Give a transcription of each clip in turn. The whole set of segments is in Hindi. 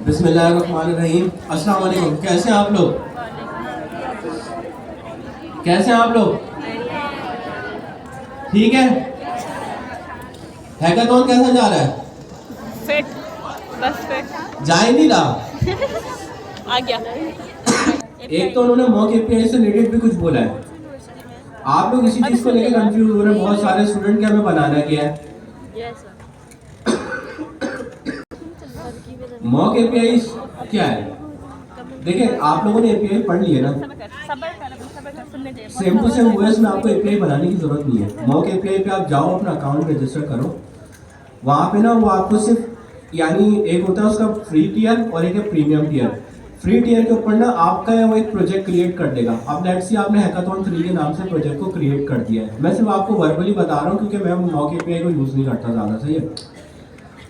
बिस्मिल्लाहिर्रहमानिर्रहीम। अस्सलाम वालेकुम। कैसे हैं आप लोग? कैसे हैं आप लोग? ठीक है। हैकाथॉन कैसा जा रहा है? फिट, बस फिट जा ही नहीं रहा। आ गया। एक तो उन्होंने मॉक एपीआई से रिलेटेड भी कुछ बोला है। आप लोग इसी चीज को लेकर कंफ्यूज हो रहे हैं। बहुत सारे स्टूडेंट के हमें बनाना क्या है। मॉक एपीआई क्या है? देखिए, आप लोगों ने एपीआई पढ़ लिया ना। सेम टू सेम ओएस में आपको एपीआई बनाने की जरूरत नहीं है। मॉक एपीआई पे आप जाओ, अपना अकाउंट रजिस्टर करो। वहाँ पे ना वो आपको सिर्फ यानी एक होता है उसका फ्री टियर और एक है प्रीमियम टियर। फ्री टियर के ऊपर ना आपका वो एक प्रोजेक्ट क्रिएट कर देगा। अब लेट्स सी आपने हैकाथॉन 3 के नाम से प्रोजेक्ट को क्रिएट कर दिया है। मैं सिर्फ आपको वर्बली बता रहा हूँ क्योंकि मैं मॉक एपीआई को यूज़ नहीं करता ज़्यादा। सही है।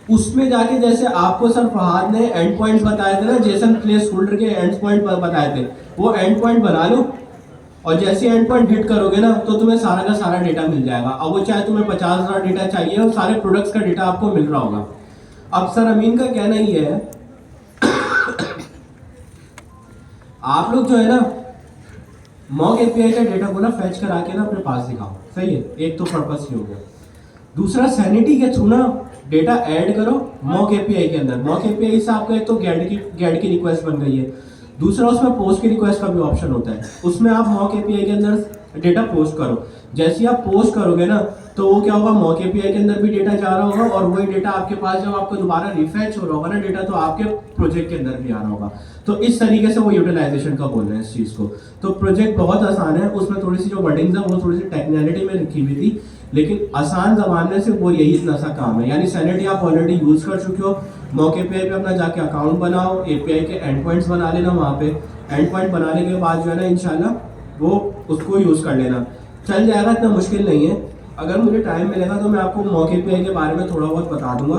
उसमें जाके जैसे आपको सर फहाद ने एंड पॉइंट्स बताए थे ना, जेसन प्लेस होल्डर के एंड पॉइंट बताए थे, वो एंड पॉइंट बना लो और जैसे एंड पॉइंट हिट करोगे ना तो तुम्हें सारा का सारा डेटा मिल जाएगा। अब वो चाहे तुम्हें 50,000 डेटा चाहिए और सारे प्रोडक्ट्स का डेटा आपको मिल रहा होगा। अब सर अमीन का कहना ये है आप लोग जो है ना मॉक एपीआई का डेटा को ना फेच करा के ना अपने पास दिखाओ। सही है। एक तो पर्पस ये हो गया। दूसरा सैनिटी के थ्रू ना डेटा ऐड करो मॉक एपीआई के अंदर। मॉक एपीआई से आपका एक तो गेट की रिक्वेस्ट बन गई है। दूसरा उसमें पोस्ट की रिक्वेस्ट का भी ऑप्शन होता है। उसमें आप मॉक एपीआई के अंदर डेटा पोस्ट करो। जैसे ही आप पोस्ट करोगे ना तो वो क्या होगा, मॉक एपीआई के अंदर भी डेटा जा रहा होगा और वही डेटा आपके पास जब आपको दोबारा रिफेच हो रहा होगा ना डेटा, तो आपके प्रोजेक्ट के अंदर भी आ रहा होगा। तो इस तरीके से वो यूटिलाइजेशन का बोल रहे हैं इस चीज़ को। तो प्रोजेक्ट बहुत आसान है। उसमें थोड़ी सी जो वर्डिंग्स है वो थोड़ी सी टेक्निकलिटी में लिखी हुई थी, लेकिन आसान जबान में से वो यही इतना सा काम है। यानी सैनिटी आप ऑलरेडी यूज कर चुके हो। मॉक एपीआई पे अपना जाके अकाउंट बनाओ, एपीआई के एंड पॉइंट्स बना लेना। वहाँ पे एंड पॉइंट बनाने के बाद जो है ना इंशाल्लाह वो उसको यूज कर लेना, चल जाएगा। इतना मुश्किल नहीं है। अगर मुझे टाइम मिलेगा तो मैं आपको मॉक एपीआई के बारे में थोड़ा बहुत बता दूंगा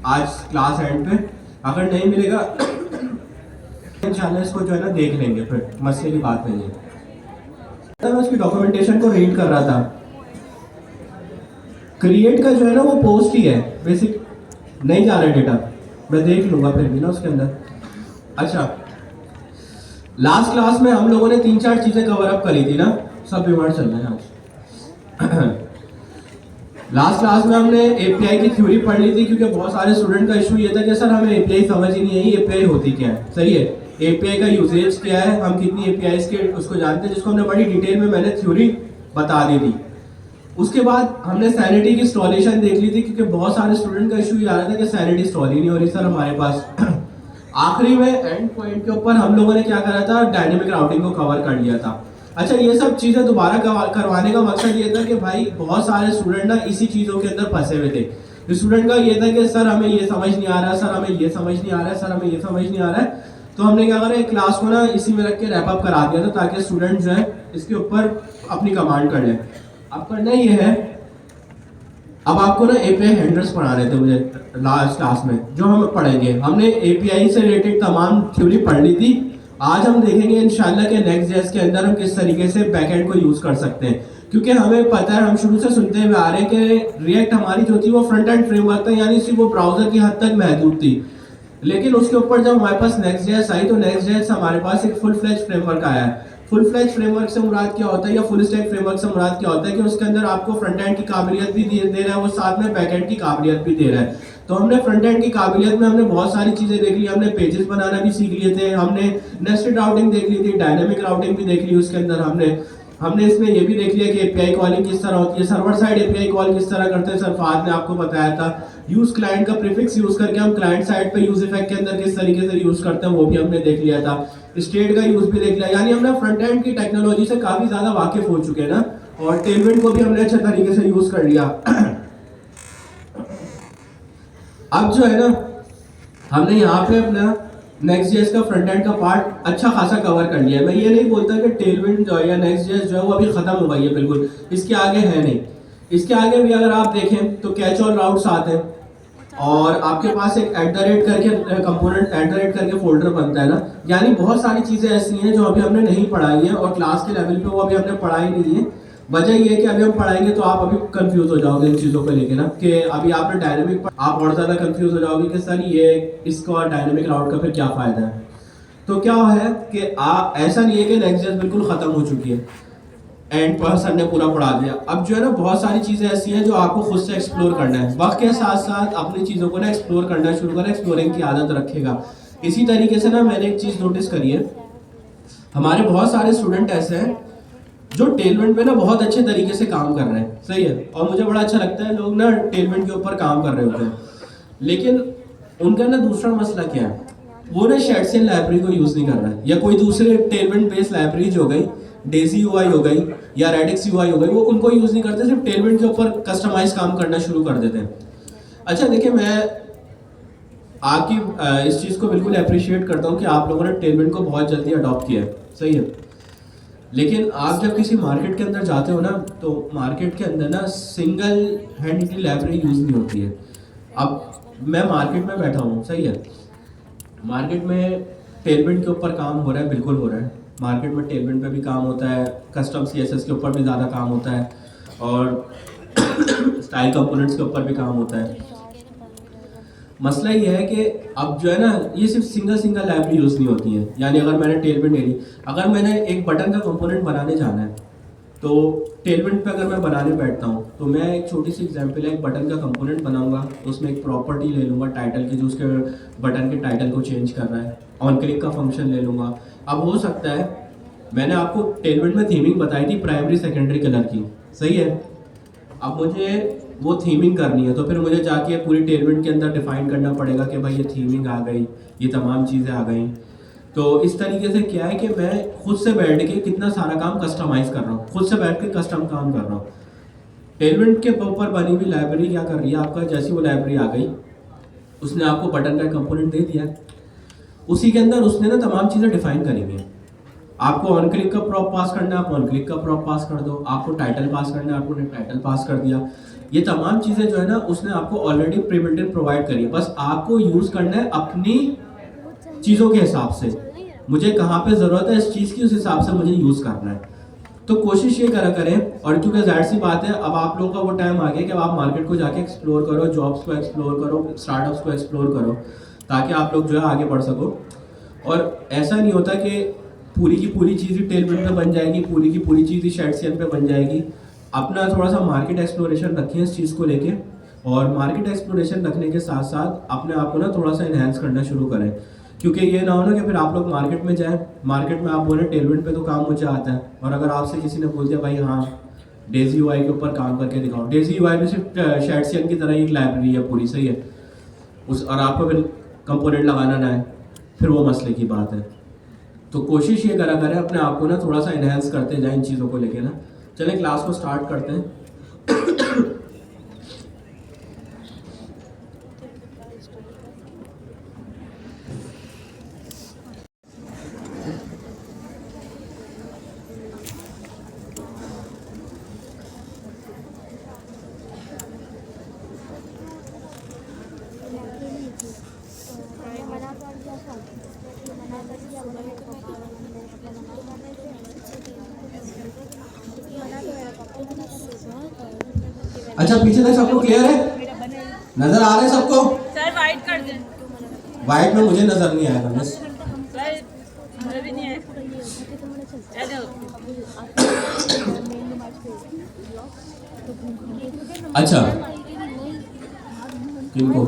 आज क्लास एंड पे। अगर नहीं मिलेगा इंशाल्लाह इसको जो है ना देख लेंगे, फिर मसले की बात नहीं है। मैं उसकी डॉक्यूमेंटेशन को रीड कर रहा था। क्रिएट का जो है ना वो पोस्ट ही है, बेसिक नहीं जा रहा है डेटा। मैं देख लूंगा फिर भी ना उसके अंदर। अच्छा, लास्ट क्लास में हम लोगों ने 3-4 चीजें कवर अप करी थी ना। सब बीमार चल रहे हैं आज। लास्ट क्लास में हमने एपीआई की थ्योरी पढ़ ली थी क्योंकि बहुत सारे स्टूडेंट का इशू ये था कि सर हमें एपीआई समझ ही नहीं आई, एपीआई होती क्या है। सही है। एपीआई का यूजेज क्या है, हम कितनी एपीआई के उसको जानते हैं, जिसको हमने बड़ी डिटेल में मैंने थ्योरी बता दी थी। उसके बाद हमने सैनिटी की इंस्टॉलेशन देख ली थी क्योंकि बहुत सारे स्टूडेंट का इशू ये आ रहा था कि सैनिटी इंस्टॉल ही नहीं हो रही सर हमारे पास। आखिरी में एंड पॉइंट के ऊपर हम लोगों ने क्या करा था, डायनेमिक राउटिंग को कवर कर लिया था। अच्छा, ये सब चीजें दोबारा करवाने का मकसद ये था कि भाई बहुत सारे स्टूडेंट ना इसी चीजों के अंदर फंसे हुए थे। स्टूडेंट का ये था कि सर हमें ये समझ नहीं आ रहा, सर हमें ये समझ नहीं आ रहा है, सर हमें ये समझ नहीं आ रहा है। तो हमने क्या करा, क्लास को ना इसी में रख के रैप अप करा दिया था ताकि स्टूडेंट जो है इसके ऊपर अपनी कमांड कर ले। अब करना ये है, अब आपको ना एपीआई हैंडलर्स पढ़ा रहे थे मुझे लास्ट क्लास में, जो हम पढ़ेंगे। हमने एपीआई से रिलेटेड तमाम थ्योरी पढ़ ली थी। आज हम देखेंगे इंशाल्लाह के नेक्स्ट.जेएस के अंदर हम किस तरीके से बैकएंड को यूज कर सकते हैं। क्योंकि हमें पता है, हम शुरू से सुनते हुए आ रहे हैं कि रिएक्ट हमारी जो थी वो फ्रंट एंड फ्रेमवर्क था, यानी सिर्फ वो ब्राउजर की हद तक महदूद थी। लेकिन उसके ऊपर जब हमारे पास नेक्स्ट.जेएस आई तो नेक्स्ट.जेएस हमारे पास एक फुल फ्लेज फ्रेमवर्क आया है। फुल फ्लेज फ्रेमवर्क से मुराद क्या होता है, या फुल स्टैक फ्रेमवर्क से मुराद क्या होता है कि उसके अंदर आपको फ्रंट एंड की काबिलियत भी दे रहा है, वो साथ में बैक एंड की काबिलियत भी दे रहा है। तो हमने फ्रंट एंड की काबिलियत में हमने बहुत सारी चीजें देख ली। हमने पेजेस बनाना भी सीख लिए थे, हमने नेस्टेड राउटिंग देख ली थी, डायनेमिक राउटिंग भी देख ली। उसके अंदर हमने इसमें ये भी देख लिया कि एपीआई कॉलिंग किस तरह होती है, सर्वर साइड एपीआई कॉल किस तरह करते हैं, सरफात ने आपको बताया था। यूज क्लाइंट का प्रीफिक्स यूज करके हम क्लाइंट साइड पे यूज इफेक्ट के अंदर किस तरीके से यूज करते हैं वो भी हमने देख लिया था। स्टेट का यूज भी देख लिया। यानी हमने फ्रंट एंड की टेक्नोलॉजी से काफी ज्यादा वाकिफ हो चुके हैं ना, और टेलविंड को भी हमने अच्छे तरीके से यूज कर लिया। अब जो है ना हमने यहाँ पे अपना नेक्स्ट.जेएस का फ्रंट एंड का पार्ट अच्छा खासा कवर कर लिया है। मैं ये नहीं बोलता कि टेलविंड जो है या नेक्स्ट.जेएस जो है वो अभी खत्म हो गई है, बिल्कुल इसके आगे है नहीं। इसके आगे भी अगर आप देखें तो कैच ऑल राउट्स आते हैं और आपके पास एक @ करके कंपोनेंट @ करके फोल्डर बनता है ना। यानी बहुत सारी चीजें ऐसी हैं जो अभी हमने नहीं पढ़ाई है और क्लास के लेवल पे वो अभी हमने पढ़ाई नहीं है। वजह ये है कि अभी हम पढ़ाएंगे तो आप अभी कंफ्यूज हो जाओगे इन चीज़ों को लेके ना, कि अभी आपने डायनेमिक, आप और ज़्यादा कंफ्यूज हो जाओगे कि सर ये इसका और डायनेमिक राउट का फिर क्या फ़ायदा है। तो क्या है कि आप, ऐसा नहीं है कि नेक्स्ट ईयर बिल्कुल ख़त्म हो चुकी है एंड पर सर ने पूरा पढ़ा दिया। अब जो है ना बहुत सारी चीज़ें ऐसी हैं जो आपको खुद से एक्सप्लोर करना है। वक्त के साथ साथ अपनी चीज़ों को ना एक्सप्लोर करना शुरू करें, एक्सप्लोरिंग की आदत रखेगा। इसी तरीके से ना मैंने एक चीज़ नोटिस करी है, हमारे बहुत सारे स्टूडेंट ऐसे हैं जो टेलमेंट में ना बहुत अच्छे तरीके से काम कर रहे हैं, सही है, और मुझे बड़ा अच्छा लगता है लोग ना टेलमेंट के ऊपर काम कर रहे होते हैं, लेकिन उनका ना दूसरा मसला क्या है, वो ना शेडसेन लाइब्रेरी को यूज़ नहीं कर रहा है, या कोई दूसरे टेलमेंट बेस्ड लाइब्रेरी हो गई, डेजी यूआई हो गई या रेडिक्स यूआई हो गई, वो उनको यूज़ नहीं करते, सिर्फ टेलमेंट के ऊपर कस्टमाइज काम करना शुरू कर देते हैं। अच्छा देखिए, मैं आपकी इस चीज़ को बिल्कुल अप्रिशिएट करता हूँ कि आप लोगों ने टेलमेंट को बहुत जल्दी अडॉप्ट किया है, सही है, लेकिन आप जब किसी मार्केट के अंदर जाते हो ना, तो मार्केट के अंदर ना सिंगल हैंड लाइब्रेरी यूज़ नहीं होती है। अब मैं मार्केट में बैठा हूँ, सही है, मार्केट में टेलमेंट के ऊपर काम हो रहा है, बिल्कुल हो रहा है, मार्केट में टेलमेंट पे भी काम होता है, कस्टम सीएसएस के ऊपर भी ज़्यादा काम होता है, और स्टाइल कंपोनेंट्स के ऊपर भी काम होता है। मसला ये है कि अब जो है ना, ये सिर्फ सिंगल लाइब्रेरी यूज़ नहीं होती है। यानी अगर मैंने टेलमेंट ले ली, अगर मैंने एक बटन का कंपोनेंट बनाने जाना है, तो टेलमेंट पे अगर मैं बनाने बैठता हूँ, तो मैं एक छोटी सी एग्जांपल है, एक बटन का कंपोनेंट बनाऊंगा, तो उसमें एक प्रॉपर्टी ले लूँगा टाइटल की, जो उसके बटन के टाइटल को चेंज कर रहा है, ऑन क्लिक का फंक्शन ले लूँगा। अब हो सकता है, मैंने आपको टेलमेंट में थीमिंग बताई थी प्राइमरी सेकेंडरी कलर की, सही है, अब मुझे वो थीमिंग करनी है, तो फिर मुझे जाके पूरी टेलमेंट के अंदर डिफाइन करना पड़ेगा कि भाई ये थीमिंग आ गई, ये तमाम चीज़ें आ गई। तो इस तरीके से क्या है कि मैं खुद से बैठ के कितना सारा काम कस्टमाइज़ कर रहा हूँ, खुद से बैठ के कस्टम काम कर रहा हूँ। टेलमेंट के ऊपर बनी हुई लाइब्रेरी क्या कर रही है, आपका जैसी वो लाइब्रेरी आ गई, उसने आपको बटन का कंपोनेंट दे दिया, उसी के अंदर उसने ना तमाम चीज़ें डिफाइन करी हुई हैं। आपको ऑन क्लिक का प्रॉप पास करना है, आप ऑन क्लिक का प्रॉप पास कर दो, आपको टाइटल पास करना है, आपको टाइटल पास कर दिया। ये तमाम चीज़ें जो है ना, उसने आपको ऑलरेडी प्रीबिल्ट प्रोवाइड करी है, बस आपको यूज़ करना है अपनी चीज़ों के हिसाब से, मुझे कहाँ पे ज़रूरत है इस चीज़ की, उस हिसाब से मुझे यूज़ करना है। तो कोशिश ये करा करें, और क्योंकि जाहिर सी बात है, अब आप लोगों का वो टाइम आ गया कि अब आप मार्केट को जाके एक्सप्लोर करो, जॉब्स को एक्सप्लोर करो, स्टार्टअप्स को एक्सप्लोर करो, ताकि आप लोग जो है आगे बढ़ सको। और ऐसा नहीं होता कि पूरी की पूरी चीज़ ही टेलमेंट पे बन जाएगी, पूरी की पूरी चीज़ ही शेडसेन पे बन जाएगी। अपना थोड़ा सा मार्केट एक्सप्लोरेशन रखें इस चीज़ को लेके, और मार्केट एक्सप्लोरेशन रखने के साथ साथ अपने आप को ना थोड़ा सा इन्हेंस करना शुरू करें, क्योंकि ये ना हो ना कि फिर आप लोग मार्केट में जाएं, मार्केट में आप बोले टेलमेंट पे तो काम मुझे आता है, और अगर आपसे किसी ने बोल दिया भाई हाँ डेजी यूआई के ऊपर काम करके दिखाओ, डेजी यूआई में सिर्फ शेडसेन की तरह एक लाइब्रेरी है पूरी, सही है, उस और आपको फिर कंपोनेंट लगाना ना है, फिर वो मसले की बात है। तो कोशिश ये करा करें अपने आप को ना थोड़ा सा इन्हेंस करते जाएं इन चीज़ों को लेके ना। चलें क्लास को स्टार्ट करते हैं। अच्छा पीछे तक सबको क्लियर है, नजर आ रहा है सबको? सर वाइट कर दें। वाइट में मुझे नजर नहीं आएगा बस। सर मुझे भी नहीं है। चलो। अच्छा किनको?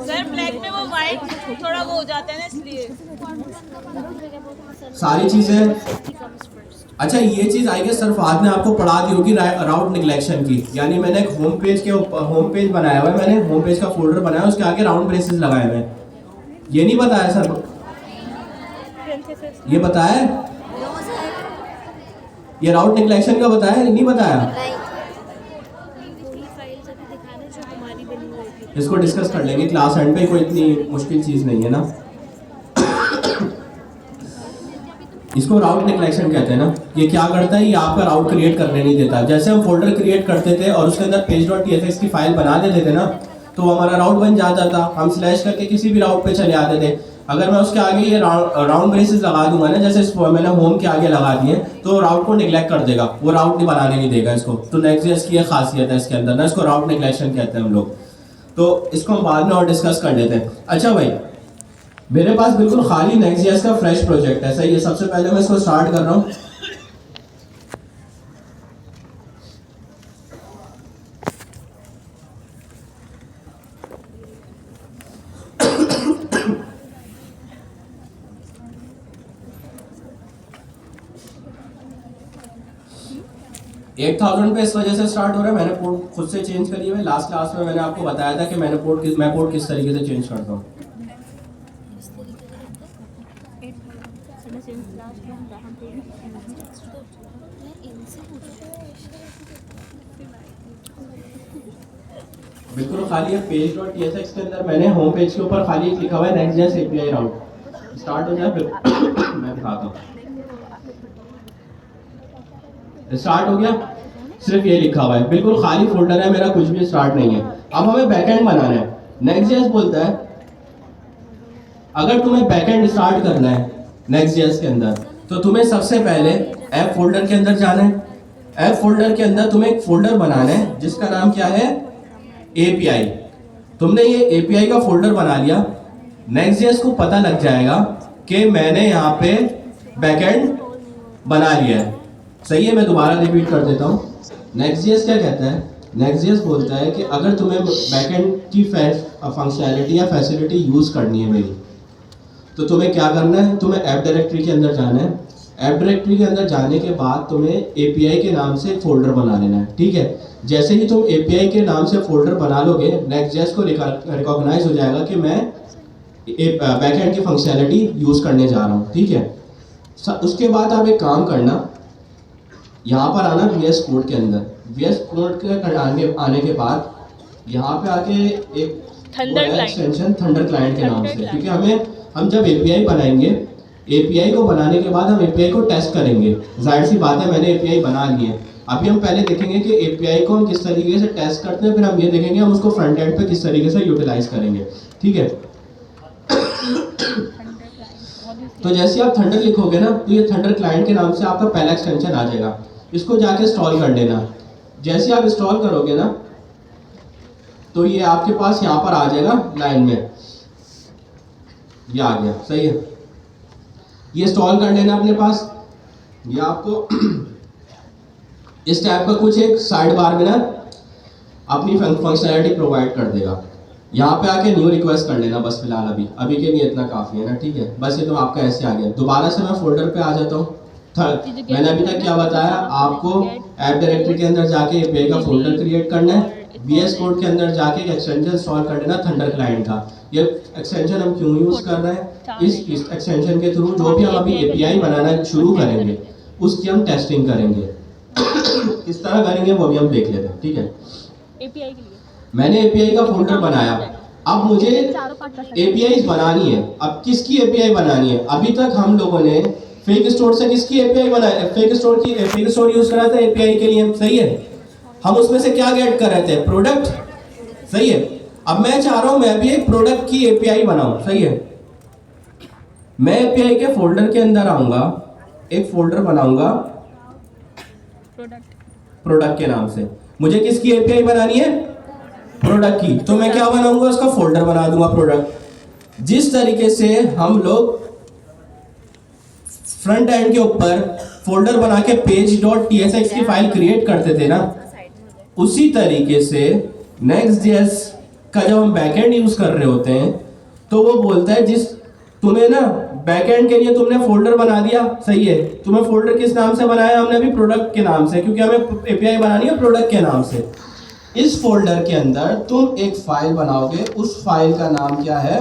सर ब्लैक में वो वाइट थोड़ा वो हो जाता है ना, इसलिए सारी चीजें। अच्छा ये चीज आई गेस सरफात ने आपको पढ़ा दी होगी राउट निगलेक्शन की। यानी मैंने एक होम पेज बनाया हुआ है, मैंने होम पेज का फोल्डर बनाया, उसके आगे राउंड ब्रेसेस लगाए हुए हैं। ये नहीं बताया सर, ये बताया ये राउट निगलेक्शन का बताया, नहीं बताया? इसको डिस्कस कर लेंगे क्लास एंड पे, कोई इतनी मुश्किल चीज नहीं है ना। इसको राउट निगलेक्शन कहते हैं ना। ये क्या करता है, ये आपका राउट क्रिएट करने नहीं देता। जैसे हम फोल्डर क्रिएट करते थे और उसके अंदर page.txt की फाइल बना देते थे ना, तो हमारा राउट बन जाता था, हम स्लैश करके किसी भी राउट पे चले आते थे। अगर मैं उसके आगे ये राउंड ब्रेसेस लगा दूंगा ना, जैसे मैंने होम के आगे लगा दिए, तो राउट को निगलेक्ट कर देगा, वो राउट नहीं बनाने नहीं देगा इसको। तो नेक्स्ट.js की ये खासियत है इसके अंदर ना, इसको राउट निगलेक्शन कहते हैं हम लोग। तो इसको हम बाद में और डिस्कस कर लेते हैं। अच्छा भाई, मेरे पास बिल्कुल खाली नेक्स्ट.js का फ्रेश प्रोजेक्ट है, सही है। सबसे पहले मैं इसको स्टार्ट कर रहा हूँ। $8,000 पे इस वजह से स्टार्ट हो रहा है, मैंने पोर्ट खुद से चेंज करी है। लास्ट क्लास में मैंने आपको बताया था कि मैं पोर्ट किस तरीके से चेंज करता हूँ। बिल्कुल खाली है page.tsx के अंदर मैंने होम पेज के ऊपर खाली एक लिखा हुआ है नेक्स्ट.js API राउट। स्टार्ट हो जाए फिर मैं दिखाता हूँ। स्टार्ट हो गया, सिर्फ ये लिखा हुआ है, बिल्कुल खाली फोल्डर है मेरा, कुछ भी स्टार्ट नहीं है। अब हमें बैकएंड बनाना है। नेक्स्ट.js बोलता है अगर तुम्हें बैकएंड स्टार्ट करना है नेक्स्ट.js के अंदर, तो तुम्हें सबसे पहले ऐप फोल्डर के अंदर जाना है। ऐप फोल्डर के अंदर तुम्हें एक फोल्डर बनाना है जिसका नाम क्या है, API। तुमने ये API का फोल्डर बना लिया, नेक्स्ट.js को पता लग जाएगा कि मैंने यहाँ पे बैकएंड बना लिया है। सही है, मैं दोबारा रिपीट कर देता हूँ। नेक्स्ट.js क्या कहता है, नेक्स्ट.js बोलता है कि अगर तुम्हें बैकएंड की फंक्शनैलिटी या फैसिलिटी यूज़ करनी है मेरी, तो तुम्हें क्या करना है, तुम्हें ऐप डायरेक्टरी के अंदर जाना है। ऐप डायरेक्टरी के अंदर जाने के बाद तुम्हें API के नाम से एक फोल्डर बना लेना है, ठीक है। जैसे ही तुम API के नाम से फोल्डर बना लोगे, नेक्स्ट.js को रिकॉग्नाइज हो जाएगा कि मैं बैकएंड की फंक्शनैलिटी यूज़ करने जा रहा हूँ, ठीक है। उसके बाद आप एक काम करना, यहाँ पर आना VS कोड के अंदर। VS कोड के आने के बाद यहाँ पे आके एक एक्सटेंशन थंडर क्लाइंट के नाम से, क्योंकि हम जब API बनाएंगे, API को बनाने के बाद हम API को टेस्ट करेंगे। जाहिर सी बात है, मैंने API बना ली है। अभी हम पहले देखेंगे कि API को हम किस तरीके से टेस्ट करते हैं, फिर हम ये देखेंगे हम उसको फ्रंट एंड पे किस तरीके से यूटिलाइज करेंगे, ठीक है। तो जैसे आप थंडर लिखोगे ना, तो ये थंडर क्लाइंट के नाम से आपका पहला एक्सटेंशन आ जाएगा। इसको जाके इंस्टॉल कर लेना। जैसे आप इंस्टॉल करोगे ना, तो ये आपके पास यहाँ पर आ जाएगा लाइन में, ये आ गया, सही है। ये इंस्टॉल कर लेना अपने पास। ये आपको इस टाइप का कुछ एक साइड बार में ना अपनी फंक्शनैलिटी प्रोवाइड कर देगा। यहाँ पे आके न्यू रिक्वेस्ट कर लेना बस, फिलहाल अभी के लिए इतना काफ़ी है ना, ठीक है। बस ये तो आपका ऐसे आ गया। दोबारा से मैं फोल्डर पे आ जाता हूँ। मैंने अभी तक क्या बताया आपको, ऐप डायरेक्टरी के अंदर जाके API का फोल्डर क्रिएट करना है। VS कोड के अंदर जाके एक एक्सटेंशन इंस्टॉल कर लेना थंडर क्लाइंट का। ये एक्सटेंशन हम क्यों यूज़ कर रहे हैं, इस एक्सटेंशन के थ्रू जो भी हम अभी API बनाना शुरू करेंगे उसकी हम टेस्टिंग करेंगे। किस तरह करेंगे वो भी हम देख लेते हैं, ठीक है। API के लिए मैंने API का फोल्डर बनाया, अब मुझे APIs बनानी है। अब किसकी API बनानी है, अभी तक हम लोगों ने फेक स्टोर से किसकी API बनाई, फेक स्टोर यूज करा था API के लिए, सही है। हम उसमें से क्या गेट कर रहे थे, प्रोडक्ट, सही है। अब मैं चाह रहा हूं मैं भी एक प्रोडक्ट की API बनाऊं, सही है। मैं API के फोल्डर के अंदर आऊंगा, एक फोल्डर बनाऊंगा प्रोडक्ट के नाम से। मुझे किसकी API बनानी है, प्रोडक्ट की। तो मैं क्या बनाऊंगा, उसका फोल्डर बना दूंगा प्रोडक्ट। जिस तरीके से हम लोग फ्रंट एंड के ऊपर फोल्डर बना के page.tsx की फाइल क्रिएट करते थे ना, उसी तरीके से नेक्स्ट.js का जब हम बैकएंड यूज कर रहे होते हैं, तो वो बोलता है जिस तुम्हें ना बैकएंड के लिए तुमने फोल्डर बना दिया, सही है। तुम्हें फोल्डर किस नाम से बनाया, हमने अभी प्रोडक्ट के नाम से, क्योंकि हमें API बनानी है प्रोडक्ट के नाम से। इस फोल्डर के अंदर तुम एक फाइल बनाओगे, उस फाइल का नाम क्या है,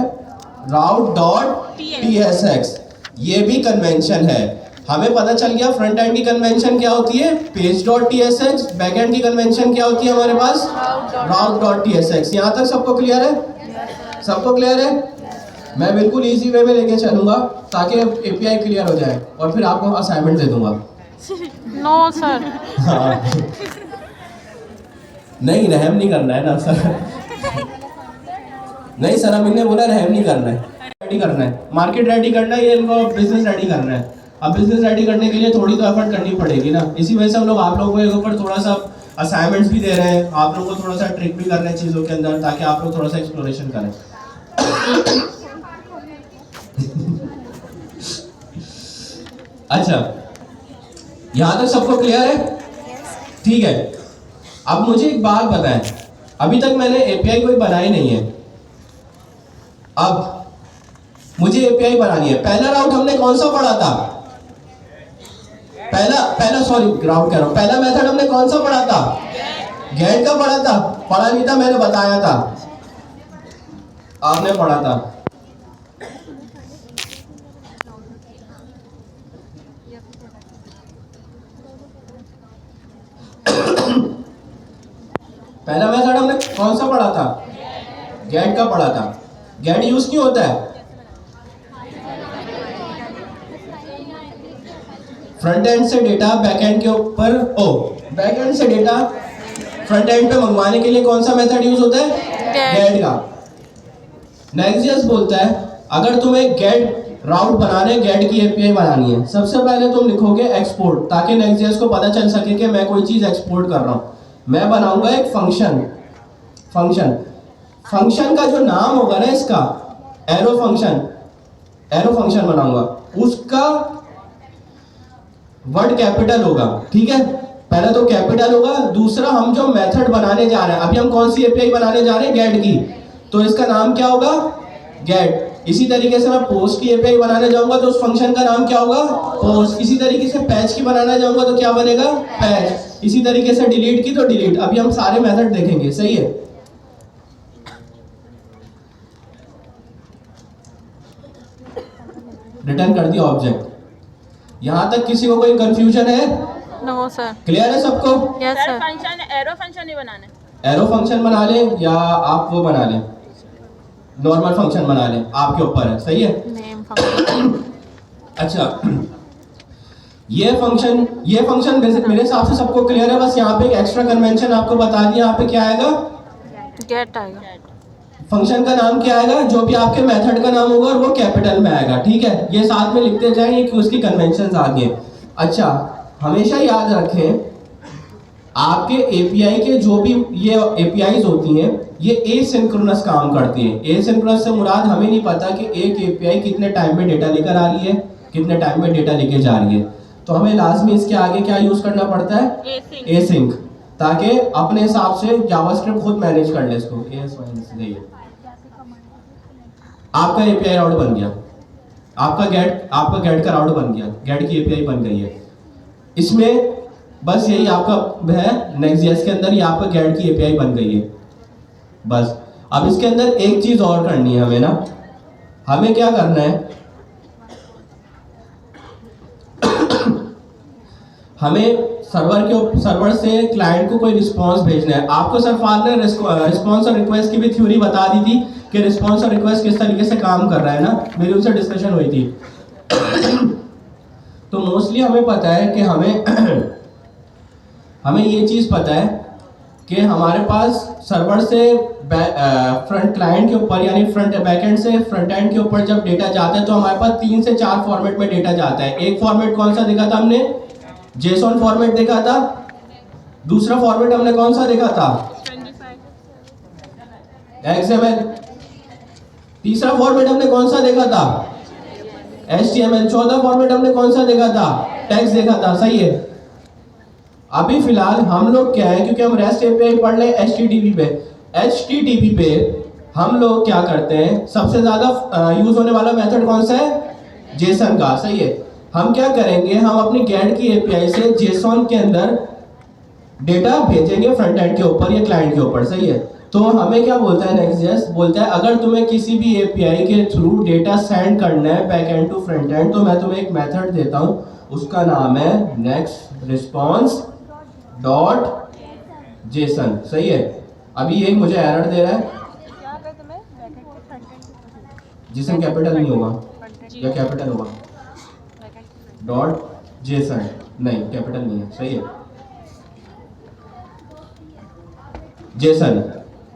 route.tsx। ये भी कन्वेंशन है, हमें पता चल गया फ्रंट एंड की कन्वेंशन क्या होती है, page.tsx। बैक एंड की कन्वेंशन क्या होती है हमारे पास, route.tsx। यहाँ तक सबको क्लियर है, सबको क्लियर है। मैं बिल्कुल इजी वे में लेके चलूंगा ताकि API क्लियर हो जाए और फिर आपको असाइनमेंट दे दूंगा। No sir. हाँ। नहीं, रहम नहीं करना है ना सर। नहीं सर, अमीन ने बोला रहम नहीं करना है। रेडी करना है, मार्केट रेडी करना है, ये इनको बिजनेस रेडी करना है। अब बिजनेस रेडी करने के लिए थोड़ी तो एफर्ट करनी पड़ेगी ना, इसी वजह से हम लोग आप लोगों के ऊपर थोड़ा सा असाइनमेंट्स भी दे रहे हैं, आप लोगों को थोड़ा सा ट्रिक भी कर रहे हैं चीज़ों के अंदर, ताकि आप लोग थोड़ा सा एक्सप्लोरेशन करें। अच्छा, यहां तक सबको क्लियर है? ठीक है। अब मुझे एक बात बताएं, अभी तक मैंने एपीआई कोई बनाई नहीं है, अब मुझे एपीआई बनानी है। पहला राउट हमने कौन सा पढ़ा था? पहला सॉरी राउट कह रहा हूं, पहला मेथड हमने कौन सा पढ़ा था? गेट का पढ़ा था? पढ़ा नहीं था, मैंने बताया था, आपने पढ़ा था। पहला मेथड हमने कौन सा पढ़ा था? गेट का पढ़ा था। गेट यूज क्यों होता है? फ्रंट एंड से डेटा बैक एंड के ऊपर, बैक एंड से डेटा फ्रंट एंड पे मंगवाने के लिए कौन सा मेथड यूज होता है? गेट का। नेक्स्ट बोलता है अगर तुम्हें गेट राउट बनाने, गेट की एपीआई बनानी है, सबसे पहले तुम लिखोगे एक्सपोर्ट, ताकि नेक्स्ट को पता चल सके कि मैं कोई चीज एक्सपोर्ट कर रहा हूं। मैं बनाऊंगा एक फंक्शन का जो नाम होगा ना इसका, एरो फंक्शन बनाऊंगा, उसका वर्ड कैपिटल होगा। ठीक है, पहला तो कैपिटल होगा। दूसरा, हम जो मेथड बनाने जा रहे हैं, अभी हम कौन सी एपीआई बनाने जा रहे हैं? गेट की, तो इसका नाम क्या होगा? गेट। इसी तरीके से मैं पोस्ट की एपीआई बनाने जाऊंगा तो उस फंक्शन का नाम क्या होगा? पोस्ट। इसी तरीके से पैच की बनाने जाऊंगा तो क्या बनेगा? पैच। इसी तरीके से डिलीट की तो डिलीट। अभी हम सारे मेथड देखेंगे, सही है? रिटर्न कर दिया ऑब्जेक्ट। यहां तक किसी को कोई कंफ्यूजन है? No sir. क्लियर है सबको? Yes sir. Function arrow function ही बनाना है। एरो फंक्शन बना लें या आप वो बना लें, नॉर्मल फंक्शन बना लें, आपके ऊपर है, सही है? Name function. अच्छा, ये फंक्शन मेरे हिसाब से सबको क्लियर है। बस यहाँ पे एक एक्स्ट्रा कन्वेंशन आपको बता दिया, यहाँ पे क्या आएगा? गेट आएगा। फंक्शन का नाम क्या आएगा? जो भी आपके मेथड का नाम होगा और वो कैपिटल में आएगा। ठीक है, ये साथ में लिखते जाएंगे कि उसकी कन्वेंशन आ गए। अच्छा, हमेशा याद रखें, आपके एपीआई के जो भी ये एपीआईज होती हैं, ये एसिंक्रोनस काम करती है। एसिंक्रोनस से मुराद हमें नहीं पता कि एक एपीआई कितने टाइम में डेटा लेकर आ रही है, कितने टाइम में डेटा लेके जा रही है। तो हमें लाजमी इसके आगे क्या यूज करना पड़ता है? एसिंक, ताकि अपने हिसाब से जावास्क्रिप्ट खुद मैनेज कर ले इसको। आपका एपीआई राउट बन गया, आपका गेट का राउट बन गया, गेट की एपीआई बन गई है। इसमें बस यही आपका है, नेक्स्ट.जेएस के अंदर ये आपका गेट की एपीआई बन गई है। बस अब इसके अंदर एक चीज और करनी है हमें ना, हमें क्या करना है? हमें सर्वर से क्लाइंट को कोई रिस्पांस भेजना है। आपको सरफाज ने रिस्पांस और रिक्वेस्ट की भी थ्योरी बता दी थी कि रिस्पांस और रिक्वेस्ट किस तरीके से काम कर रहा है ना, मेरी उनसे डिस्कशन हुई थी। तो मोस्टली हमें पता है कि हमें ये चीज़ पता है कि हमारे पास सर्वर से फ्रंट क्लाइंट के ऊपर, यानी फ्रंट बैकएंड से फ्रंट एंड के ऊपर जब डेटा जाता है तो हमारे पास 3 से 4 फॉर्मेट में डेटा जाता है। एक फॉर्मेट कौन सा देखा था हमने? जेसॉन फॉर्मेट देखा था। दूसरा फॉर्मेट हमने कौन सा देखा था? XML। तीसरा फॉर्मेट हमने कौन सा देखा था? HTML। चौथा फॉर्मेट हमने कौन सा देखा था? टेक्स्ट देखा था, सही है। अभी फिलहाल हम लोग क्या है, क्योंकि हम रेस्ट एपीआई पढ़ रहे हैं HTTP पे हम लोग क्या करते हैं, सबसे ज्यादा यूज होने वाला मेथड कौन सा है? जेसन का, सही है। हम क्या करेंगे, हम अपनी गेट की एपीआई से जेसॉन के अंदर डेटा भेजेंगे फ्रंट एंड के ऊपर या क्लाइंट के ऊपर, सही है। तो हमें क्या बोलता है नेक्स्ट.जेएस? बोलता है अगर तुम्हें किसी भी एपीआई के थ्रू डेटा सेंड करना है back end to front end, तो मैं तुम्हें एक मेथड देता हूं, उसका नाम है नेक्स्ट रिस्पॉन्स डॉट जेसन, सही है। अभी ये मुझे एरर दे रहा है, जेसन कैपिटल नहीं होगा या कैपिटल होगा? डॉट जेसन नहीं, कैपिटल नहीं है, सही है। जेसन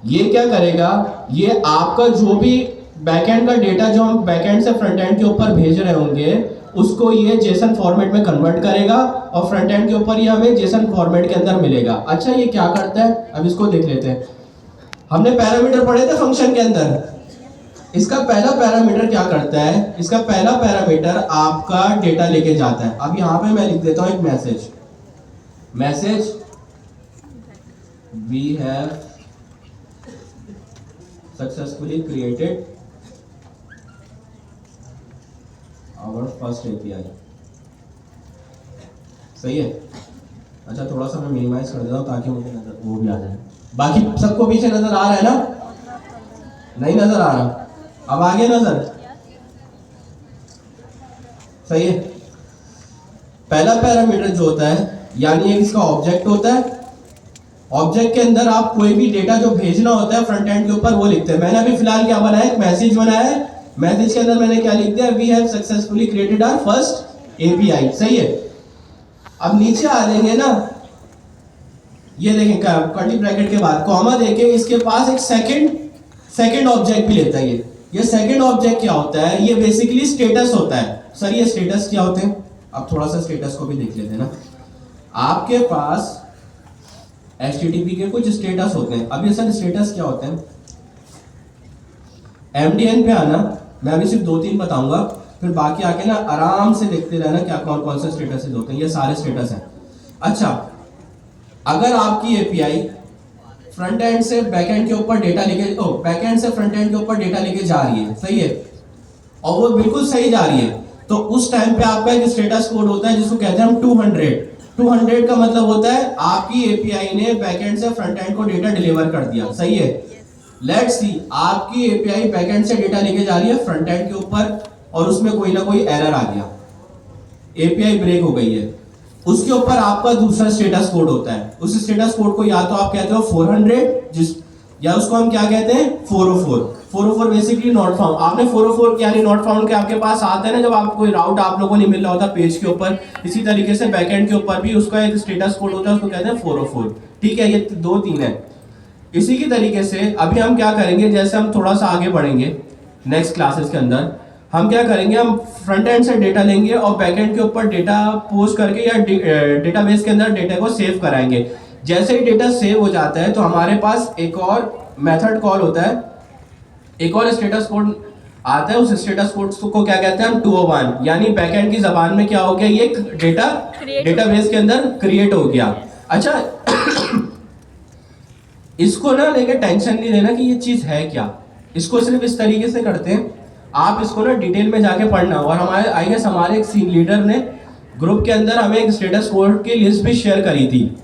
ये क्या करेगा, ये आपका जो भी बैकएंड का डेटा जो हम बैकएंड से फ्रंट एंड के ऊपर भेज रहे होंगे उसको ये जेसन फॉर्मेट में कन्वर्ट करेगा और फ्रंट एंड के ऊपर ये हमें जेसन फॉर्मेट के अंदर मिलेगा। अच्छा ये क्या करता है, अब इसको देख लेते हैं। हमने पैरामीटर पढ़े थे फंक्शन के अंदर, इसका पहला पैरामीटर क्या करता है, इसका पहला पैरामीटर आपका डेटा लेके जाता है। अब यहाँ पे मैं लिख देता हूँ एक message we have successfully created our first API. सही है। अच्छा थोड़ा सा मैं मिनिमाइज कर देता हूँ ताकि मुझे नजर वो भी आ जाए। बाकी सबको पीछे नजर आ रहा है ना? नहीं नजर आ रहा? अब आगे नजर? सही है। पहला पैरामीटर जो होता है यानी इसका ऑब्जेक्ट होता है। ऑब्जेक्ट के अंदर आप कोई भी डेटा जो भेजना होता है फ्रंट एंड के ऊपर वो लिखते हैं। मैंने अभी फिलहाल क्या बनाया, एक मैसेज बनाया है। मैसेज के अंदर मैंने क्या लिख दिया, we have successfully created our first API. सही है। अब नीचे आ जाएंगे ना, ये देखें कर्ली ब्रैकेट के बाद कॉमा देके इसके पास एक सेकंड ऑब्जेक्ट भी लेता है। ये सेकंड ऑब्जेक्ट क्या होता है, ये बेसिकली स्टेटस होता है। सर ये स्टेटस क्या होते हैं, अब थोड़ा सा स्टेटस को भी देख लेते हैं ना। आपके पास HTTP के कुछ स्टेटस होते हैं। अब ये सर स्टेटस क्या होते हैं, MDN पे आना, मैं अभी सिर्फ 2-3 बताऊंगा, फिर बाकी आके ना आराम से देखते रहना क्या कौन कौन से स्टेटस होते हैं। ये सारे स्टेटस हैं। अच्छा अगर आपकी एपीआई फ्रंट एंड से बैक एंड के ऊपर डेटा लेके बैक एंड से फ्रंट एंड के ऊपर डेटा लेके जा रही है, सही है, और वो बिल्कुल सही जा रही है, तो उस टाइम पे आपका एक स्टेटस कोड होता है जिसको कहते हैं हम 200 का मतलब होता है आपकी एपीआई ने बैकएंड से फ्रंट एंड को डेटा डिलीवर कर दिया। सही है। लेट्स सी आपकी एपीआई बैकएंड से डेटा लेके जा रही है फ्रंट एंड के ऊपर और उसमें कोई ना कोई एरर आ गया, एपीआई ब्रेक हो गई है। उसके ऊपर आपका दूसरा स्टेटस कोड होता है। उस स्टेटस कोड को या तो आप कहते हो 400 या उसको हम क्या कहते हैं 404 बेसिकली नॉट फाउंड। आपने 404 यानी नॉट फाउंड के आपके पास आते हैं ना, जब आपको कोई राउट आप लोगों को नहीं मिल रहा होता पेज के ऊपर, इसी तरीके से बैकएंड के ऊपर भी उसका एक स्टेटस कोड होता है, उसको कहते हैं 404। ठीक है, ये 2-3 है। इसी की तरीके से अभी हम क्या करेंगे, जैसे हम थोड़ा सा आगे बढ़ेंगे नेक्स्ट क्लासेस के अंदर, हम क्या करेंगे, हम फ्रंट एंड से डेटा लेंगे और बैकएंड के ऊपर डेटा पोस्ट करके या डेटाबेस के अंदर डेटा को सेव कराएंगे। जैसे ही डेटा सेव हो जाता है तो हमारे पास एक और मेथड कॉल होता है, एक और स्टेटस कोड आता है। उस स्टेटस कोड को क्या कहते हैं हम 201, यानी बैकएंड की जबान में क्या हो गया, ये डेटाबेस के अंदर क्रिएट हो गया। अच्छा इसको ना लेके टेंशन नहीं लेना कि ये चीज है क्या, इसको सिर्फ इस तरीके से करते हैं, आप इसको ना डिटेल में जाके पढ़ना। और हमारे आई गेस हमारे एक सीन लीडर ने ग्रुप के अंदर हमें एक स्टेटस कोड की लिस्ट भी शेयर करी थी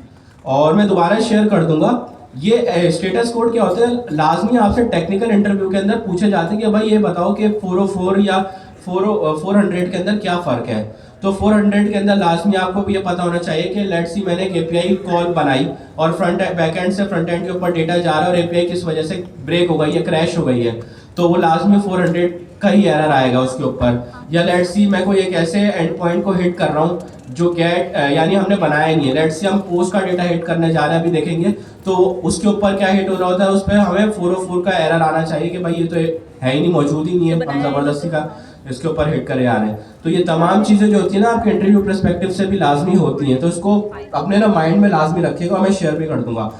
और मैं दोबारा शेयर कर दूंगा। ये स्टेटस कोड क्या होते हैं, लाजमी आपसे टेक्निकल इंटरव्यू के अंदर पूछे जाते हैं कि भाई ये बताओ कि 404 या 400 के अंदर क्या फ़र्क है। तो 400 के अंदर लाजमी आपको भी ये पता होना चाहिए कि लेट्स सी मैंने एक एपीआई कॉल बनाई और बैकएंड से फ्रंट एंड के ऊपर डेटा जा रहा है और एपीआई किस वजह से ब्रेक हो गई है, क्रैश हो गई है, तो वो लाजमी 400 का ही एरर आएगा उसके ऊपर। या लेट्स सी मैं कोई एक ऐसे एंड पॉइंट को हिट कर रहा हूँ जो गेट यानी हमने बनाया नहीं है, लेट्स सी हम पोस्ट का डेटा हिट करने जा रहे हैं, अभी देखेंगे तो उसके ऊपर क्या हिट हो रहा होता है, उस पर हमें 404 का एरर आना चाहिए कि भाई ये तो है ही नहीं, मौजूद ही नहीं है, हम ज़बरदस्ती का इसके ऊपर हिट करे आ रहे हैं। तो ये तमाम चीज़ें जो होती है ना आपके इंटरव्यू पर्सपेक्टिव से भी लाजमी होती हैं, तो इसको अपने ना माइंड में लाजमी रखिएगा, मैं शेयर भी कर दूंगा।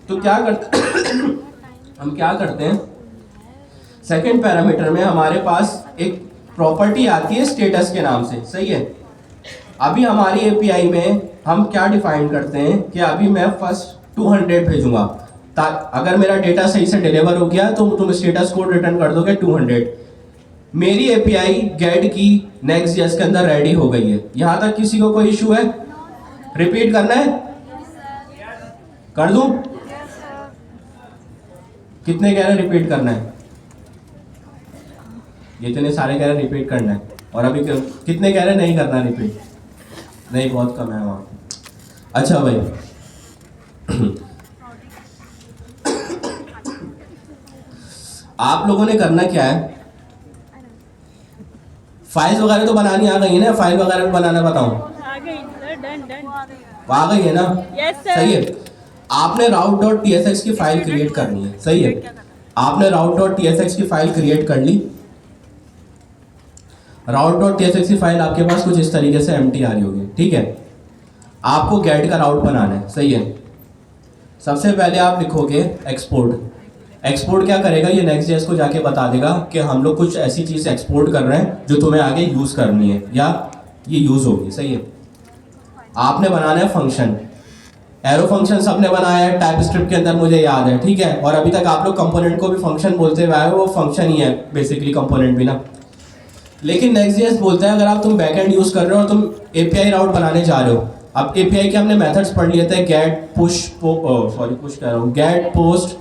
तो क्या करते हम क्या करते हैं, सेकंड पैरामीटर में हमारे पास एक प्रॉपर्टी आती है स्टेटस के नाम से। सही है। अभी हमारी एपीआई में हम क्या डिफाइन करते हैं कि अभी मैं फर्स्ट 200 भेजूंगा, अगर मेरा डेटा सही से डिलीवर हो गया तो तुम स्टेटस कोड रिटर्न कर दोगे 200। मेरी एपीआई गेट की नेक्स्ट.js के अंदर रेडी हो गई है। यहां तक किसी को कोई इशू है? रिपीट करना है? कर दूं? कितने कह रहे रिपीट करना है? इतने सारे कह रहे रिपीट करना है, और अभी कितने कह रहे नहीं करना रिपीट? नहीं, बहुत कम है वहां। अच्छा भाई आप लोगों ने करना क्या है, फाइल्स वगैरह तो बनानी आ गई है ना, फाइल वगैरह भी बनाना बताऊं? आ गई सर, डन आ गई है ना? Yes sir. सही है। आपने route.tsx की फाइल क्रिएट करनी है। सही है। आपने route.tsx की फाइल क्रिएट कर ली। route.tsx की फाइल आपके पास कुछ इस तरीके से एम्प्टी आ रही होगी, ठीक है। आपको गेट का राउट बनाना है, सही है। सबसे पहले आप लिखोगे एक्सपोर्ट। एक्सपोर्ट क्या करेगा, ये Next.js को जाके बता देगा कि हम लोग कुछ ऐसी चीज़ एक्सपोर्ट कर रहे हैं जो तुम्हें आगे यूज़ करनी है या ये यूज़ होगी, सही है। आपने बनाना है फंक्शन। एरो फंक्शन सबने बनाया है टाइप स्क्रिप्ट के अंदर, मुझे याद है, ठीक है। और अभी तक आप लोग कंपोनेंट को भी फंक्शन बोलते हुए आए हो, वो फंक्शन ही है बेसिकली कंपोनेंट भी ना। लेकिन Next.js बोलता है अगर आप तुम बैकएंड यूज़ कर रहे हो और तुम API राउट बनाने जा रहे हो। अब API के हमने मेथड्स पढ़ लिए थे, गेट पुश, पुश कह रहा हूँ, get post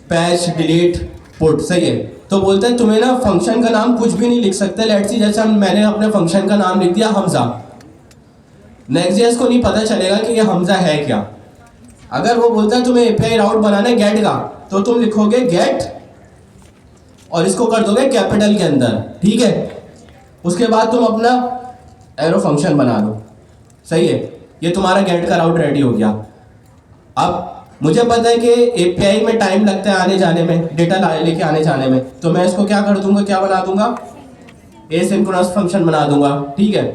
patch delete put, सही है। तो बोलते हैं तुम्हें ना फंक्शन का नाम कुछ भी नहीं लिख सकते। लेट्स सी जैसे मैंने अपने फंक्शन का नाम लिख दिया हमजा। Next.js को नहीं पता चलेगा कि ये हमजा है क्या। अगर वो बोलता है तुम्हें API राउट बनाना है गेट का, तो तुम लिखोगे गेट और इसको कर दोगे कैपिटल के अंदर, ठीक है। उसके बाद तुम अपना एरो फंक्शन बना दो, सही है। ये तुम्हारा गेट का राउट रेडी हो गया। अब मुझे पता है कि API में टाइम लगता है आने जाने में, डेटा लेके आने जाने में, तो मैं इसको क्या कर दूंगा, क्या बना दूंगा, एसिंक्रोनस फंक्शन बना दूंगा, ठीक है।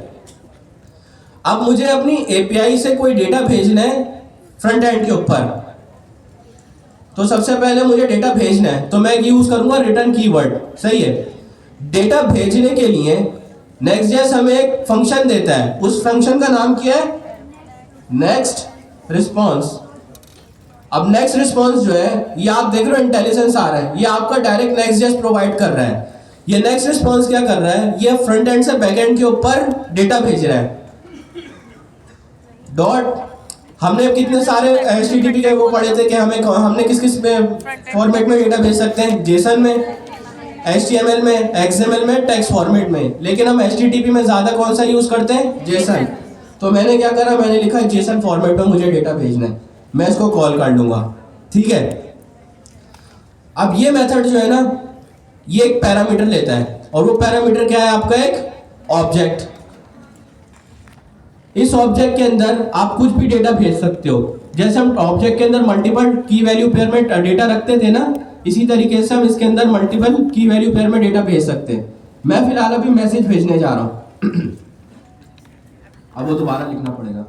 अब मुझे अपनी API से कोई डेटा भेजना है फ्रंट एंड के ऊपर, तो सबसे पहले मुझे डेटा भेजना है, तो मैं यूज करूंगा रिटर्न कीवर्ड, सही है। डेटा भेजने के लिए Next.js हमें एक फंक्शन देता है, उस फंक्शन का नाम क्या है, नेक्स्ट रिस्पॉन्स। अब नेक्स्ट रिस्पॉन्स जो है, ये आप देख रहे हो इंटेलिजेंस आ रहा है, ये आपका डायरेक्ट Next.js प्रोवाइड कर रहा है। ये नेक्स्ट रिस्पॉन्स क्या कर रहा है, ये फ्रंट एंड से बैक एंड के ऊपर डेटा भेज रहा है। डॉट, हमने कितने सारे HTTP के वो पढ़े थे कि हमने किस किस में फॉर्मेट में डेटा भेज सकते हैं, जेसन में, HTML में, XML में, टेक्स्ट फॉर्मेट में। लेकिन हम HTTP में ज़्यादा कौन सा यूज़ करते हैं, जेसन। तो मैंने क्या करा, मैंने लिखा जेसन फॉर्मेट में मुझे डेटा भेजना है, मैं इसको कॉल कर लूँगा, ठीक है। अब ये मेथड जो है ना, ये एक पैरामीटर लेता है, और वो पैरामीटर क्या है आपका, एक ऑब्जेक्ट। इस ऑब्जेक्ट के अंदर आप कुछ भी डेटा भेज सकते हो। जैसे हम ऑब्जेक्ट के अंदर मल्टीपल की वैल्यू पेयर में डेटा रखते थे ना, इसी तरीके से हम इसके अंदर मल्टीपल की वैल्यू पेयर में डेटा भेज सकते हैं। मैं फिलहाल अभी मैसेज भेजने जा रहा हूं। अब वो दोबारा लिखना पड़ेगा,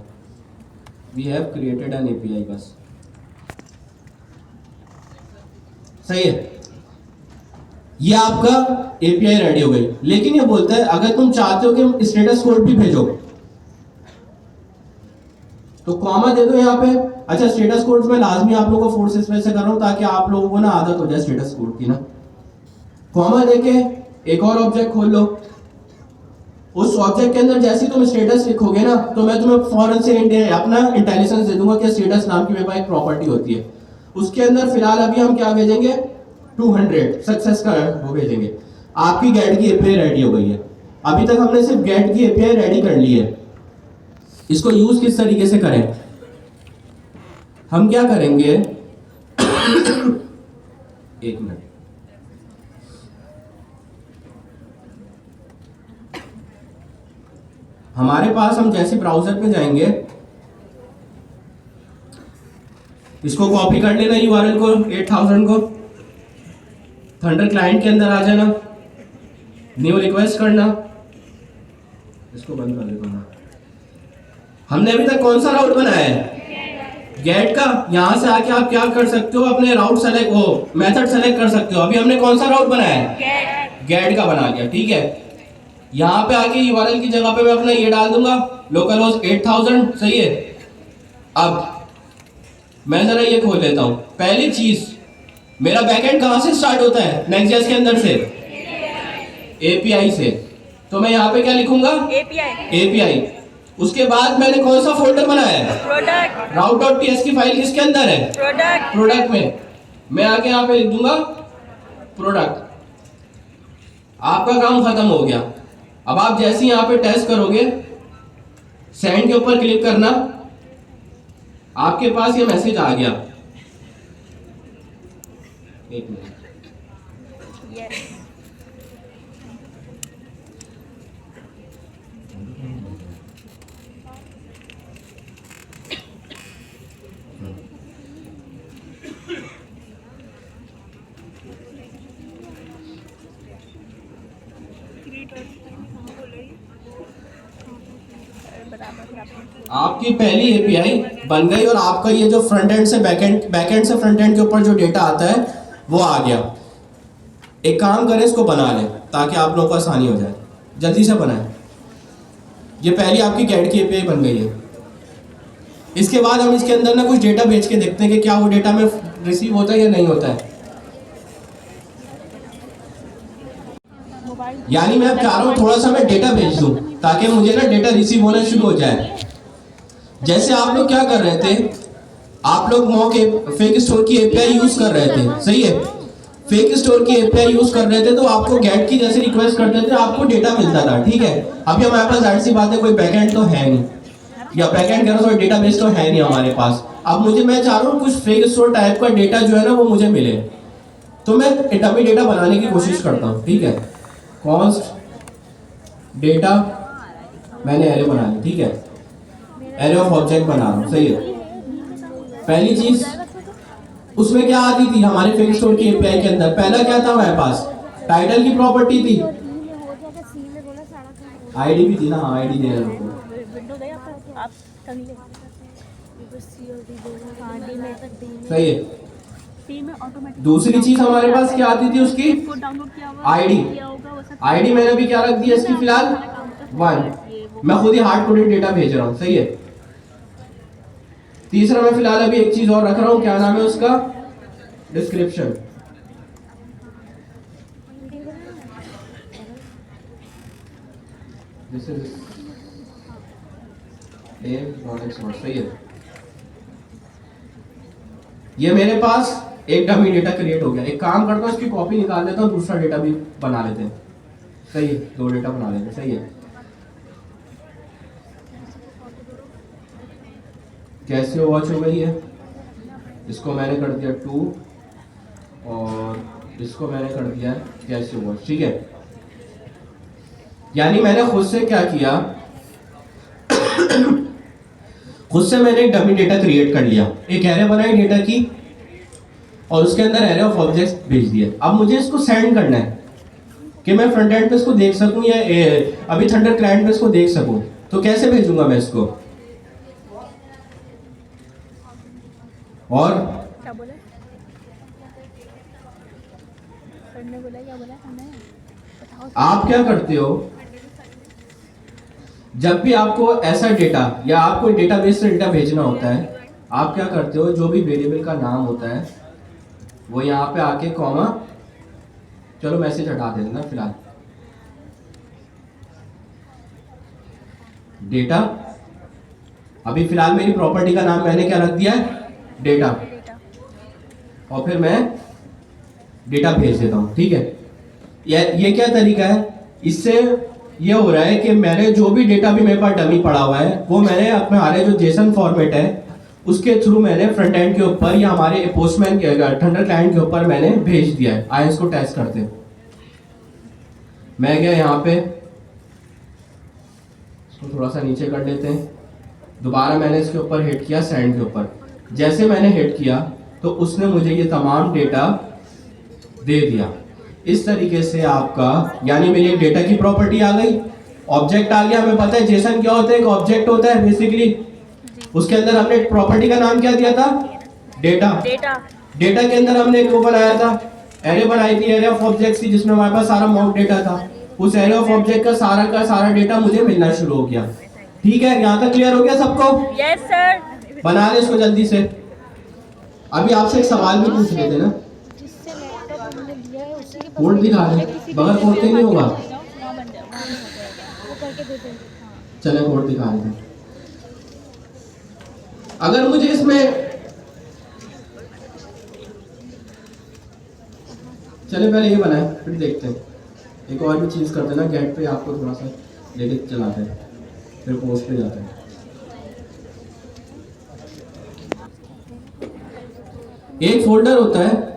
we have created an API, बस, सही है। ये आपका API रेडी हो गई। लेकिन ये बोलता है अगर तुम चाहते हो कि स्टेटस कोड भी भेजो, तो कॉमा दे दो यहाँ पे। अच्छा, स्टेटस कोड्स में लाजमी आप लोगों को फोर्सेस में से कर रहा हूं ताकि आप लोगों को ना आदत हो जाए स्टेटस कोड की ना। कॉमा देके एक और ऑब्जेक्ट खोल लो। उस ऑब्जेक्ट के अंदर जैसे तुम स्टेटस लिखोगे ना, तो मैं तुम्हें फौरन से अपना इंटेलिजेंस दे दूंगा कि स्टेटस नाम की मेरे पास एक प्रॉपर्टी होती है। उसके अंदर फिलहाल अभी हम क्या भेजेंगे, 200 सक्सेस का वो भेजेंगे। आपकी गेट की API रेडी हो गई है। अभी तक हमने सिर्फ गेट की API रेडी कर ली है। इसको यूज किस तरीके से करें, हम क्या करेंगे, एक मिनट, हमारे पास, हम जैसे ब्राउजर पे जाएंगे, इसको कॉपी कर लेना URL को, 8000 को, थंडर क्लाइंट के अंदर आ जाना, न्यू रिक्वेस्ट करना, इसको बंद कर देता हूं। हमने अभी तक कौन सा राउट बनाया है, गेट का। यहां से आके आप क्या कर सकते हो, अपने राउट सेलेक्ट, वो मेथड सेलेक्ट कर सकते हो। अभी हमने कौन सा राउट बनाया है, गेट का बना लिया, ठीक है। यहां पे आके URL की जगह पे मैं अपना ये डाल दूंगा, लोकल होस्ट 8000, सही है। अब मैं जरा ये खोल लेता हूं। पहली चीज, मेरा बैकएंड कहां से स्टार्ट होता है, Next.js के अंदर से, API से। तो मैं यहाँ पे क्या लिखूंगा, API। उसके बाद मैंने कौन सा फोल्डर बनाया है, प्रोडक्ट। route.ts की फाइल किसके अंदर है, प्रोडक्ट में। मैं आके यहाँ पे लिख दूंगा प्रोडक्ट। आपका काम खत्म हो गया। अब आप जैसे ही यहाँ पे टेस्ट करोगे, सेंड के ऊपर क्लिक करना, आपके पास ये मैसेज आ गया। एक मिनट, आपकी पहली एपीआई बन गई और आपका ये जो फ्रंट एंड से बैकएंड से फ्रंट एंड के ऊपर जो डेटा आता है वो आ गया। एक काम करें, इसको बना लें ताकि आप लोगों को आसानी हो जाए। जल्दी से बनाएं। ये पहली आपकी कैट की एपीआई बन गई है। इसके बाद हम इसके अंदर ना कुछ डेटा भेज के देखते हैं कि क्या वो डेटा में रिसीव होता है या नहीं होता है। यानी मैं चाह रहा हूँ थोड़ा सा मैं डेटा भेज दूँ ताकि मुझे ना डेटा रिसीव होना शुरू हो जाए। जैसे आप लोग क्या कर रहे थे, आप लोग मॉक फेक स्टोर की एपीआई यूज कर रहे थे, सही है। फेक स्टोर की एपीआई यूज कर रहे थे तो आपको गेट की जैसे रिक्वेस्ट करते थे आपको डेटा मिलता था, ठीक है। अभी हमारे पास जाहिर सी बात है कोई बैकएंड तो है नहीं, या बैकएंड कह रहा हूँ डेटाबेस तो है नहीं हमारे पास। अब मैं चाह रहा हूँ कुछ फेक स्टोर टाइप का डेटा जो है ना वो मुझे मिले, तो मैं डमी डेटा बनाने की कोशिश करता हूँ, ठीक है। कॉस्ट डेटा मैंने एरे बना ली, ठीक है। एरे ऑफ ऑब्जेक्ट बना रहा हूँ, सही है। पहली चीज उसमें क्या आती थी हमारे फेक स्टोर की एपीआई के अंदर, पहला क्या था हमारे पास, टाइटल की प्रॉपर्टी थी, आईडी भी थी ना, आईडी दे रहे हैं विंडो दे आप कर ले। सही है। सी में ऑटोमेटिक दूसरी चीज हमारे पास क्या आती थी उसकी, को डाउनलोड किया हुआ आईडी। किया होगा वो सब आईडी मैंने अभी क्या रख दिया इसकी फिलहाल 1। मैं खुद ही हार्ड कोडेड डेटा भेज रहा हूँ, सही है। तीसरा मैं फिलहाल अभी एक चीज और रख रहा हूँ, क्या नाम है उसका, डिस्क्रिप्शन। दिस इज सही है। ये मेरे पास एक डमी डेटा क्रिएट हो गया। एक काम करता हूँ इसकी कॉपी निकाल लेता हूँ, दूसरा डेटा भी बना लेते हैं, सही है। 2 डेटा बना लेते हैं, सही है। कैसे वॉच हो गई है, इसको मैंने कर दिया 2 और इसको मैंने कर दिया कैसे वॉच, ठीक है। यानी मैंने खुद से क्या किया, खुद से मैंने एक डमी डेटा क्रिएट कर लिया, एक एरे बनाई डेटा की और उसके अंदर एरे ऑफ ऑब्जेक्ट्स भेज दिए। अब मुझे इसको सेंड करना है कि मैं फ्रंट एंड पे इसको देख सकूं या अभी थंडर क्लाइंट पे इसको देख सकूं, तो कैसे भेजूंगा मैं इसको। और क्या बोला सर ने बोला, क्या बोला हमने, बताओ। आप क्या करते हो, जब भी आपको ऐसा डेटा या आपको डेटाबेस से डेटा भेजना होता है, आप क्या करते हो, जो भी वेरिएबल का नाम होता है वो यहाँ पे आके कॉमा, चलो मैसेज हटा देना फिलहाल, डेटा। अभी फिलहाल मेरी प्रॉपर्टी का नाम मैंने क्या रख दिया है, डेटा, और फिर मैं डेटा भेज देता हूँ, ठीक है। ये क्या तरीका है, इससे ये हो रहा है कि मैंने जो भी डेटा भी मेरे पास डमी पड़ा हुआ है वो मैंने अपने हमारे जो जेसन फॉर्मेट है उसके थ्रू मैंने फ्रंट एंड के ऊपर या हमारे पोस्टमैन के थंडर क्लाइंट के ऊपर मैंने भेज दिया है। आइए इसको टेस्ट करते हैं। मैं गया यहाँ पे, इसको थोड़ा सा नीचे कर लेते हैं, दोबारा मैंने इसके ऊपर हिट किया सेंड के ऊपर। जैसे मैंने हिट किया तो उसने मुझे ये तमाम डेटा दे दिया। इस तरीके से आपका, यानी मेरी एक डेटा की प्रॉपर्टी आ गई, ऑब्जेक्ट आ गया। हमें पता है जेसन क्या होता है, एक ऑब्जेक्ट होता है बेसिकली, उसके अंदर हमने एक प्रॉपर्टी का नाम क्या दिया था, डेटा। डेटा के अंदर हमने एक वो बनाया था, एरे बनाई थी, एरे ऑफ ऑब्जेक्ट्स थी, जिसमें हमारे पास सारा मॉक डेटा था। उस एरे ऑफ ऑब्जेक्ट का सारा डेटा मुझे मिलना शुरू हो गया, ठीक है। यहाँ तक क्लियर हो गया सबको? Yes sir. बना ले इसको जल्दी से। अभी आपसे एक सवाल भी पूछ लेते ना, कोड दिखा दे, बगैर कोड के नहीं होगा। चले कोड दिखा देते। अगर मुझे इसमें, चले पहले ये बनाए फिर देखते हैं। एक और भी चीज करते ना, गेट पे आपको थोड़ा सा लेके चलाते हैं, फिर पोस्ट पे जाते हैं। एक फोल्डर होता है,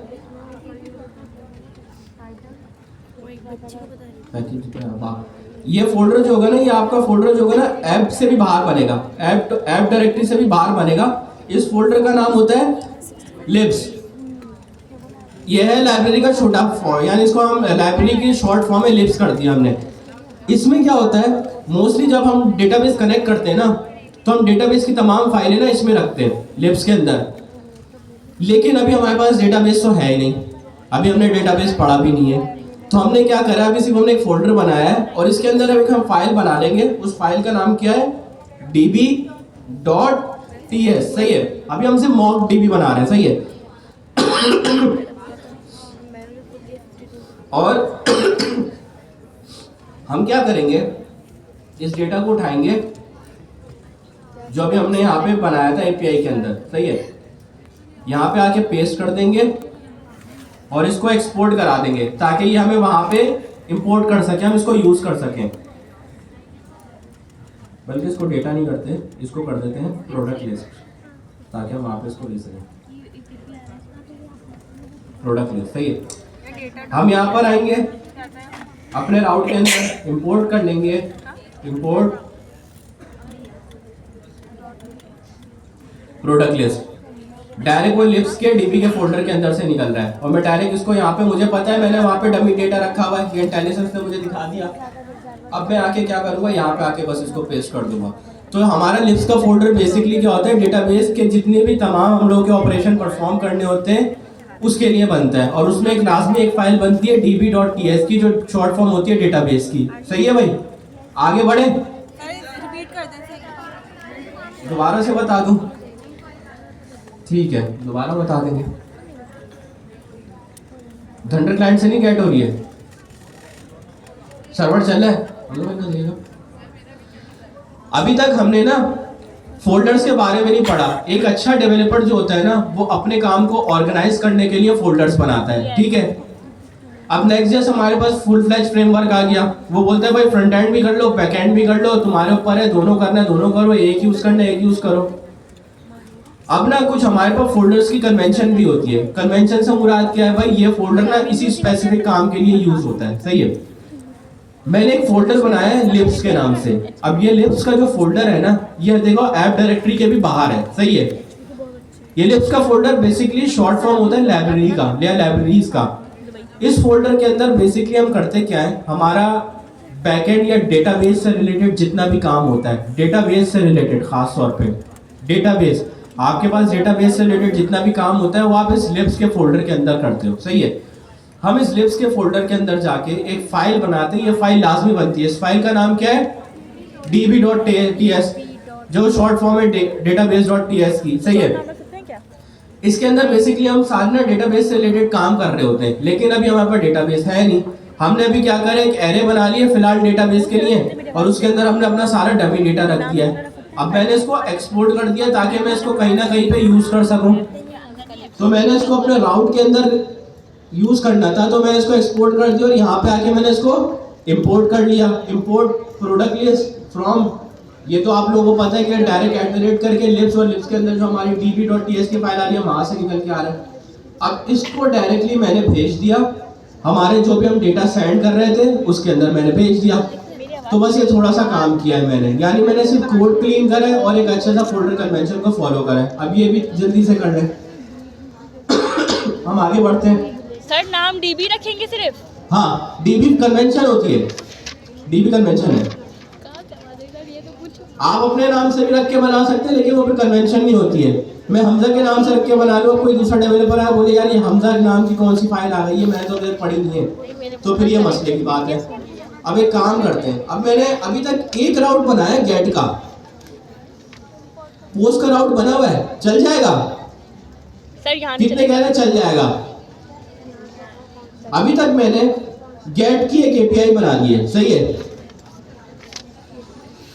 ये फोल्डर जो होगा ना, ये आपका फोल्डर जो होगा ना, ऐप से भी बाहर बनेगा, ऐप डायरेक्टरी से भी बाहर बनेगा। इस फोल्डर का नाम होता है लिब्स। ये है लाइब्रेरी का छोटा फॉर्म, यानी इसको हम लाइब्रेरी की शॉर्ट फॉर्म में लिब्स कर दिया हमने। इसमें क्या होता है, मोस्टली जब हम डेटाबेस कनेक्ट करते हैं ना, तो हम डेटाबेस की तमाम फाइलें ना इसमें रखते हैं लिब्स के अंदर। लेकिन अभी हमारे पास डेटाबेस तो है ही नहीं, अभी हमने डेटाबेस पढ़ा भी नहीं है। तो हमने क्या करा, अभी सिर्फ हमने एक फोल्डर बनाया है और इसके अंदर अभी हम फाइल बना लेंगे। उस फाइल का नाम क्या है, db.ts। सही है, अभी हम सिर्फ मॉक db बना रहे हैं। सही है। और हम क्या करेंगे, इस डेटा को उठाएंगे जो अभी हमने यहाँ पे बनाया था एपीआई के अंदर। सही है, यहाँ पे आके पेस्ट कर देंगे और इसको एक्सपोर्ट करा देंगे ताकि ये हमें वहां पे इंपोर्ट कर सके, हम इसको यूज कर सकें। बल्कि इसको डेटा नहीं करते, इसको कर देते हैं प्रोडक्ट लिस्ट, ताकि हम वहां पे इसको ले सकें। Product list. सही है, हम यहाँ पर आएंगे, अपने राउट के अंदर इंपोर्ट कर लेंगे, इंपोर्ट प्रोडक्ट लिस्ट। डायरेक्ट वो लिप्स के डीबी के फोल्डर के अंदर से निकल रहा है और मैं डायरेक्ट इसको यहाँ पे, मुझे पता है मैंने वहाँ पे डमी डेटा रखा हुआ है, ये इंटेलिजेंस ने मुझे दिखा दिया। अब मैं आके क्या करूँगा, यहाँ पे आके बस इसको पेस्ट कर दूंगा। तो हमारा लिप्स का फोल्डर बेसिकली क्या होता है, डेटाबेस के जितने भी तमाम हम लोगों के ऑपरेशन परफॉर्म करने होते हैं उसके लिए बनता है। और उसमें एक लास्ट में एक फाइल बनती है db.ts की, जो शॉर्ट फॉर्म होती है डेटाबेस की। सही है भाई, आगे बढ़े, रिपीट कर दें। दोबारा से बता दूं? ठीक है, दोबारा बता देंगे। थंडर क्लाइंट से नहीं गेट हो रही है, सर्वर चल रहा है। अभी तक हमने ना फोल्डर्स के बारे में नहीं पढ़ा। एक अच्छा डेवलपर जो होता है ना, वो अपने काम को ऑर्गेनाइज करने के लिए फोल्डर्स बनाता है। ठीक है, अब नेक्स्ट जैसे हमारे पास फुल फ्लैज फ्रेमवर्क आ गया, वो बोलता है भाई फ्रंट एंड भी कर लो, बैक एंड भी कर लो, तुम्हारे ऊपर है, दोनों करना है दोनों करो, एक यूज करना है एक यूज करो। अब ना कुछ हमारे पास फोल्डर्स की कन्वेंशन भी होती है। कन्वेंशन से मुराद क्या है भाई, ये फोल्डर ना इसी स्पेसिफिक काम के लिए यूज होता है। सही है, मैंने एक फोल्डर बनाया है लिप्स के नाम से। अब ये लिप्स का जो फोल्डर है ना, ये देखो ऐप डायरेक्टरी के भी बाहर है। सही है, ये लिप्स का फोल्डर बेसिकली शॉर्ट फॉर्म होता है लाइब्रेरी का या लाइब्रेरीज का। इस फोल्डर के अंदर बेसिकली हम करते क्या है, हमारा बैकएंड या डेटाबेस से रिलेटेड जितना भी काम होता है, डेटाबेस से रिलेटेड खास तौर पे डेटाबेस, आपके पास डेटाबेस से रिलेटेड जितना भी काम होता है वो आप इस लिप्स के फोल्डर के अंदर करते हो। सही है, हम इस लिप्स के फोल्डर के अंदर जाके एक फाइल बनाते हैं। ये फाइल लाजमी बनती है। इस फाइल का नाम क्या है, db.ts, जो शॉर्ट फॉर्म है database.ts की। सही है, इसके अंदर बेसिकली हम सारे ना डेटाबेस से रिलेटेड काम कर रहे होते हैं, लेकिन अभी हमारे पास डेटाबेस है नहीं। हमने अभी क्या करा, एक एरे बना लिया फिलहाल डेटाबेस के लिए और उसके अंदर हमने अपना सारा डमी डेटा रख दिया है। अब मैंने इसको एक्सपोर्ट कर दिया ताकि मैं इसको कहीं ना कहीं पे यूज कर सकूं। तो मैंने इसको अपने राउट के अंदर यूज करना था, तो मैंने इसको एक्सपोर्ट कर दिया और यहाँ पे आके मैंने इसको इंपोर्ट कर लिया। इंपोर्ट प्रोडक्ट लिस्ट फ्रॉम, ये तो आप लोगों को पता है कि डायरेक्ट एट करके लिप्स, और लिप्स के अंदर जो हमारी db.ts की फाइल आ रही है वहां से निकल के आ रहा है। अब इसको डायरेक्टली मैंने भेज दिया, हमारे जो भी हम डेटा सेंड कर रहे थे उसके अंदर मैंने भेज दिया। तो बस ये थोड़ा सा काम किया है मैंने, यानी मैंने सिर्फ कोड क्लीन करा है और एक अच्छा सा फोल्डर कन्वेंशन को फॉलो करा है। अब ये भी जल्दी से कर लें। हम आगे बढ़ते हैं। सर नाम डीबी रखेंगे सिर्फ? हाँ, डीबी कन्वेंशन होती है, डीबी कन्वेंशन है। आप अपने नाम से भी रख के बना सकते हैं, लेकिन वो फिर कन्वेंशन नहीं होती है। मैं हमजा के नाम से रख के बना लूँ, कोई दूसरा डेवलपर है बोले यार ये हमजा नाम की कौन सी फाइल आ गई है, मैंने तो देर पढ़ी नहीं है, तो फिर ये मसले की बात है। अब एक काम करते हैं, अब मैंने अभी तक एक राउट बनाया गेट का, पोस्ट का राउट बना हुआ है, चल जाएगा सर? यहाँ कितने कह रहे चल जाएगा? अभी तक मैंने गेट की एक एपीआई बना दी है। सही है,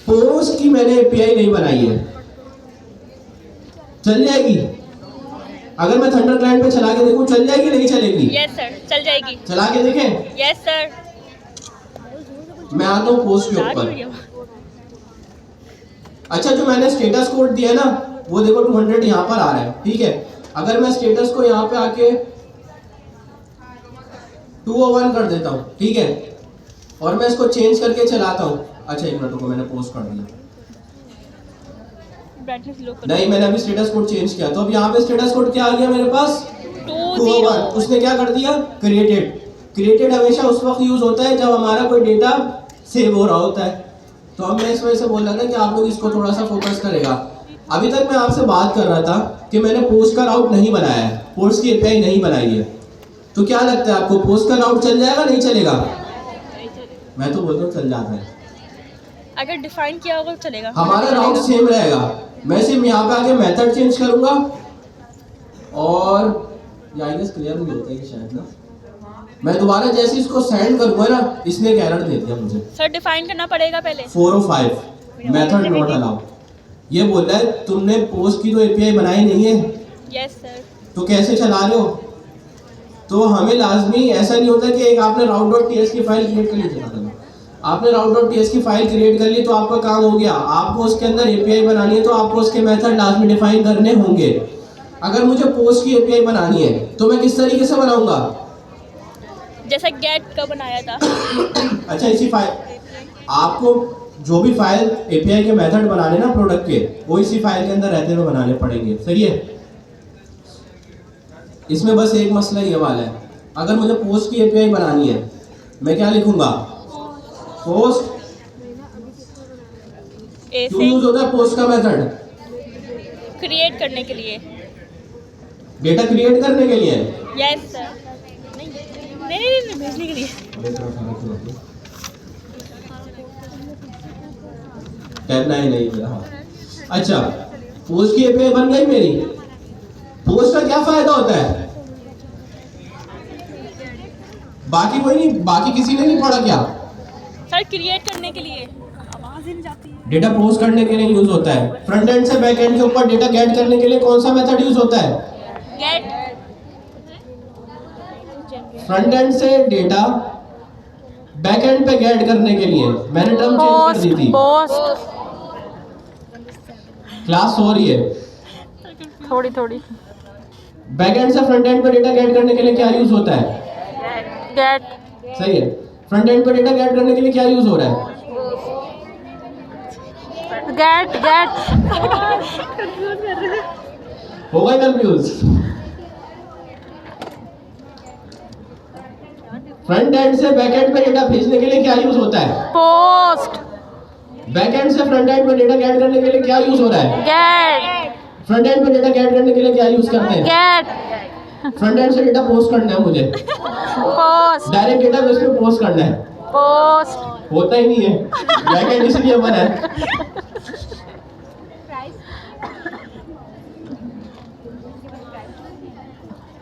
पोस्ट की मैंने एपीआई नहीं बनाई है, चल जाएगी? अगर मैं थंडर क्लाइंट पे चला के देखूं चल जाएगी नहीं चलेगी? यस सर, चल जाएगी। चला के देखें? Yes sir. मैं आता हूं पोस्ट के ऊपर। अच्छा, जो मैंने स्टेटस कोड दिया ना वो देखो 200 यहाँ पर आ रहा है। ठीक है, अगर मैं स्टेटस को यहाँ पे आके 201 कर देता हूँ, ठीक है, और मैं इसको चेंज करके चलाता हूँ। अच्छा एक मिनट को मैंने पोस्ट कर दिया, नहीं मैंने अभी स्टेटस कोड चेंज किया, तो अब यहाँ पे स्टेटस कोड क्या आ गया मेरे पास, 201। उसने क्या कर दिया, क्रिएटेड। क्रिएटेड हमेशा उस वक्त यूज होता है जब हमारा कोई डेटा सेव हो रहा होता है। तो अब मैं इस वजह से बोल रहा था कि आप लोग इसको थोड़ा सा फोकस करेगा। अभी तक मैं आपसे बात कर रहा था कि मैंने पोस्ट का राउट नहीं बनाया है, पोस्ट की एपीआई नहीं बनाई है। तो क्या लगता है आपको, पोस्ट का राउट चल जाएगा नहीं चलेगा? मैं तो बोलता हूँ चल जाता है। अगर डिफाइन किया होगा तो चलेगा। हमारा राउट सेम रहेगा, मैं सिर्फ यहाँ पे आके मेथड चेंज करूंगा और आई गेस क्लियर नहीं होता है शायद ना। मैं दोबारा जैसे इसको सेंड करूंगा ना, इसने एक एरर दे दिया मुझे। सर डिफाइन करना पड़ेगा पहले। 405 मेथड नॉट अलाउ, ये बोल रहा है तुमने पोस्ट की तो एपीआई बनाई नहीं है, यस सर। तो कैसे चला रहे हो? तो हमें लाजमी ऐसा नहीं होता कि एक आपने route.ts की फाइल क्रिएट कर ली, आपने route.ts की फाइल क्रिएट कर ली तो आपका काम हो गया। आपको उसके अंदर एपीआई बनानी है तो आपको उसके मेथड लाजमी डिफाइन करने होंगे। अगर मुझे पोस्ट की एपीआई बनानी है तो मैं किस तरीके से बनाऊंगा? जैसा गेट का बनाया था। अच्छा, इसी फाइल आपको जो भी फाइल एपीआई के मेथड बनाने ना प्रोडक्ट के, वो इसी फाइल के अंदर रहते हुए बनाने पड़ेंगे। सही है? इसमें बस एक मसला ये वाला है, अगर मुझे पोस्ट की एपीआई बनानी है मैं क्या लिखूंगा? पोस्ट। क्यों यूज होता है पोस्ट का मेथड? क्रिएट करने के लिए, डेटा क्रिएट करने के लिए। Yes sir. नहीं भेजने के लिए। टैब नहीं है। हाँ, अच्छा, पोस्ट की एपीआई बन गई मेरी। पोस्ट का क्या फायदा होता है? बाकी कोई नहीं, बाकी किसी ने नहीं पढ़ा क्या? सर क्रिएट करने के लिए। आवाज ही नहीं जाती है। डेटा पोस्ट करने के लिए यूज होता है। फ्रंट एंड से बैक एंड के ऊपर डेटा गेट करने के लिए कौन सा मेथड यूज होता है? गेट। फ्रंट एंड से डेटा बैक एंड पे गेट करने के लिए मैंने टर्म चेंज कर दी थी। पोस्ट क्लास हो रही है। थोड़ी बैक एंड से फ्रंट एंड पे डेटा गेट करने के लिए क्या यूज होता है? गेट सही है। फ्रंट एंड पे डेटा गेट करने के लिए क्या यूज हो रहा है? गेट होगा कंफ्यूज। फ्रंट एंड से बैक एंड पे डेटा भेजने के लिए क्या यूज होता है? पोस्ट बैक एंड से फ्रंट एंड पे डेटा गेट करने के लिए क्या यूज हो रहा है? गेट फ्रंट एंड पे डेटा गेट करने के लिए क्या यूज करते हैं? गेट फ्रंट एंड से डेटा पोस्ट करना है मुझे, पोस्ट डायरेक्ट डेटा बेस पे पोस्ट करना है। पोस्ट होता ही नहीं है, बैक एंड इसलिए बना है।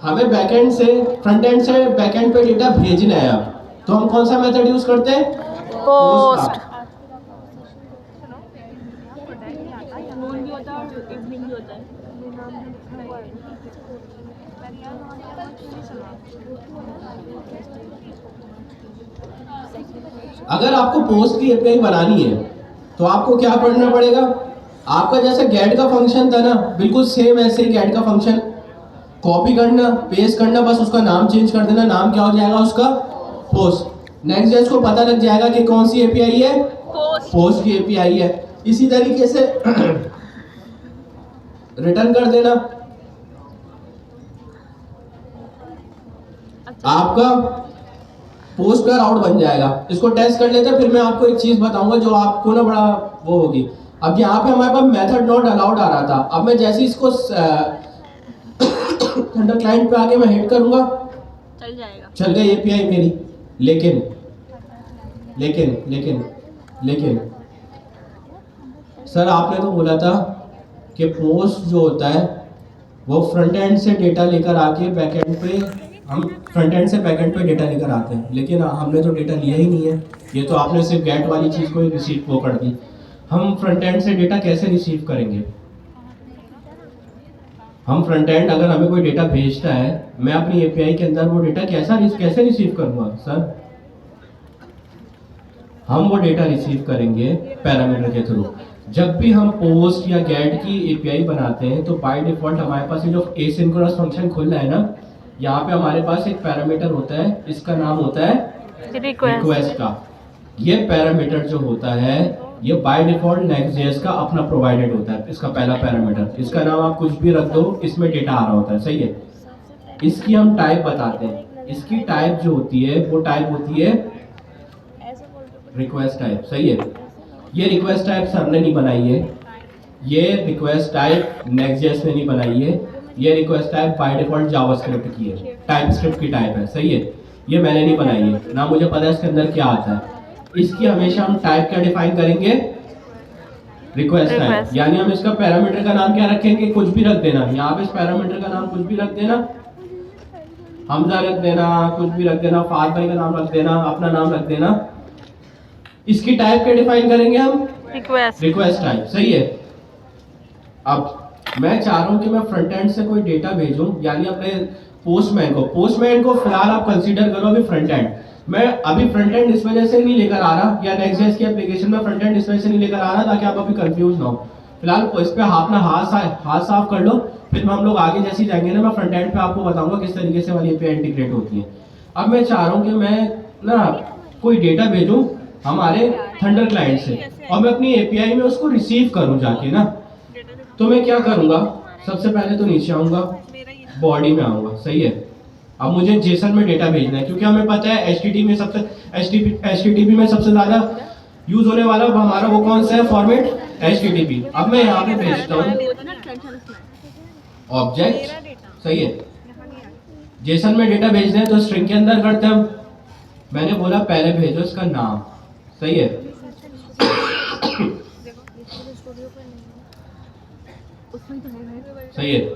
हमें बैक एंड से फ्रंट एंड से बैक एंड पे डेटा भेजना है। अब तो हम कौन सा मेथड यूज करते हैं? पोस्ट अगर आपको पोस्ट की एपीआई बनानी है तो आपको क्या करना पड़ेगा? आपका जैसे गेट का फंक्शन था ना, बिल्कुल सेम ऐसे ही गेट का फंक्शन कॉपी करना, पेस्ट करना, बस उसका नाम चेंज कर देना। नाम क्या हो जाएगा उसका? पोस्ट। नेक्स्ट जेस को पता लग जाएगा कि कौन सी एपीआई है? पोस्ट की एपीआई है। इसी तरीके से रिटर्न कर देना। आपका पोस्ट का राउट बन जाएगा। इसको टेस्ट कर लेते हैं, फिर मैं आपको एक चीज बताऊंगा जो आपको ना बड़ा वो होगी। अब यहाँ पे हमारे पास मेथड नॉट अलाउड आ रहा था। अब मैं जैसे इसको थंडर क्लाइंट पे आके मैं हिट करूंगा, चल जाएगा, चल गई एपीआई मेरी। लेकिन लेकिन लेकिन लेकिन सर आपने तो बोला था कि पोस्ट जो होता है वो फ्रंट एंड से डेटा लेकर आके बैक एंड पे, हम फ्रंट एंड से बैक एंड पे डेटा लेकर आते हैं, लेकिन हमने तो डेटा लिया ही नहीं है। ये तो आपने सिर्फ गेट वाली चीज़ को ही रिसीव वो कर दी। हम फ्रंट एंड से डेटा कैसे रिसीव करेंगे? हम फ्रंट एंड अगर हमें कोई डेटा भेजता है, मैं अपनी एपीआई के अंदर वो डेटा कैसे रिसीव करूंगा सर? हम वो डेटा रिसीव करेंगे पैरामीटर के थ्रू। जब भी हम पोस्ट या गेट की एपीआई बनाते हैं तो बाय डिफॉल्ट हमारे पास ये जो एसिंक्रोनस फंक्शन खुल रहा है ना, यहाँ पे हमारे पास एक पैरामीटर होता है, इसका नाम होता है रिक्वेस्ट का। ये पैरामीटर जो होता है ये बाय डिफॉल्ट नेक्स्ट.जेएस का अपना प्रोवाइडेड होता है। इसका पहला पैरामीटर, इसका नाम आप कुछ भी रख दो, इसमें डेटा आ रहा होता है। सही है? इसकी हम टाइप बताते हैं। इसकी टाइप जो होती है वो टाइप होती है रिक्वेस्ट टाइप, सही है। ये रिक्वेस्ट टाइप सर ने नहीं बनाई है, ये रिक्वेस्ट टाइप नेक्स्ट.जेएस ने नहीं बनाई है, ये request type by default JavaScript की है, टाइप स्क्रिप्ट की टाइप है, सही है। ये मैंने नहीं बनाई है, ना मुझे पता है इसके अंदर क्या आता है। इसकी हमेशा हम टाइप क्या डिफाइन करेंगे, रिक्वेस्ट टाइप। यानी हम इसका पैरामीटर का नाम क्या रखेंगे, कुछ भी रख देना। यहाँ पे इस पैरामीटर का नाम कुछ भी रख देना, हमजा रख देना, कुछ भी रख देना, फाद भाई का नाम रख देना, अपना नाम रख देना। इसकी टाइप क्या डिफाइन करेंगे हम, रिक्वेस्ट टाइप, सही है। अब मैं चाह रहा हूं कि मैं फ्रंट एंड से कोई डेटा भेजूं, यानी अपने पोस्टमैन को फिलहाल आप कंसीडर करो अभी फ्रंट एंड। मैं अभी फ्रंट एंड इस वजह से नहीं लेकर आ रहा, या नेक्स्ट.जेएस की एप्लीकेशन में फ्रंट एंड इस वजह से नहीं लेकर आ रहा ताकि आप अभी कंफ्यूज ना हो। फिलहाल इस पे अपना हाथ साफ कर लो, फिर हम लोग आगे जैसे जाएंगे ना, मैं फ्रंट एंड पे आपको बताऊंगा किस तरीके से वाली एपीआई इंटीग्रेट होती है। अब मैं चाह रहा हूँ कि मैं ना कोई डेटा भेजूं हमारे थंडर क्लाइंट से, और मैं अपनी एपीआई में उसको रिसीव करूं जाके ना। तो मैं क्या करूंगा, सबसे पहले तो नीचे आऊंगा, बॉडी में आऊंगा, सही है। अब मुझे जेसन में डेटा भेजना है, क्योंकि हमें पता है एचटीटीपी में सबसे ज्यादा यूज होने वाला हमारा वो कौन सा है, फॉर्मेट एचटीटीपी। अब मैं यहाँ पे भेजता हूँ ऑब्जेक्ट, सही है। जेसन में डेटा भेजना है तो स्ट्रिंग के अंदर करते हैं। मैंने बोला पहले भेजो इसका नाम, सही है। सही है,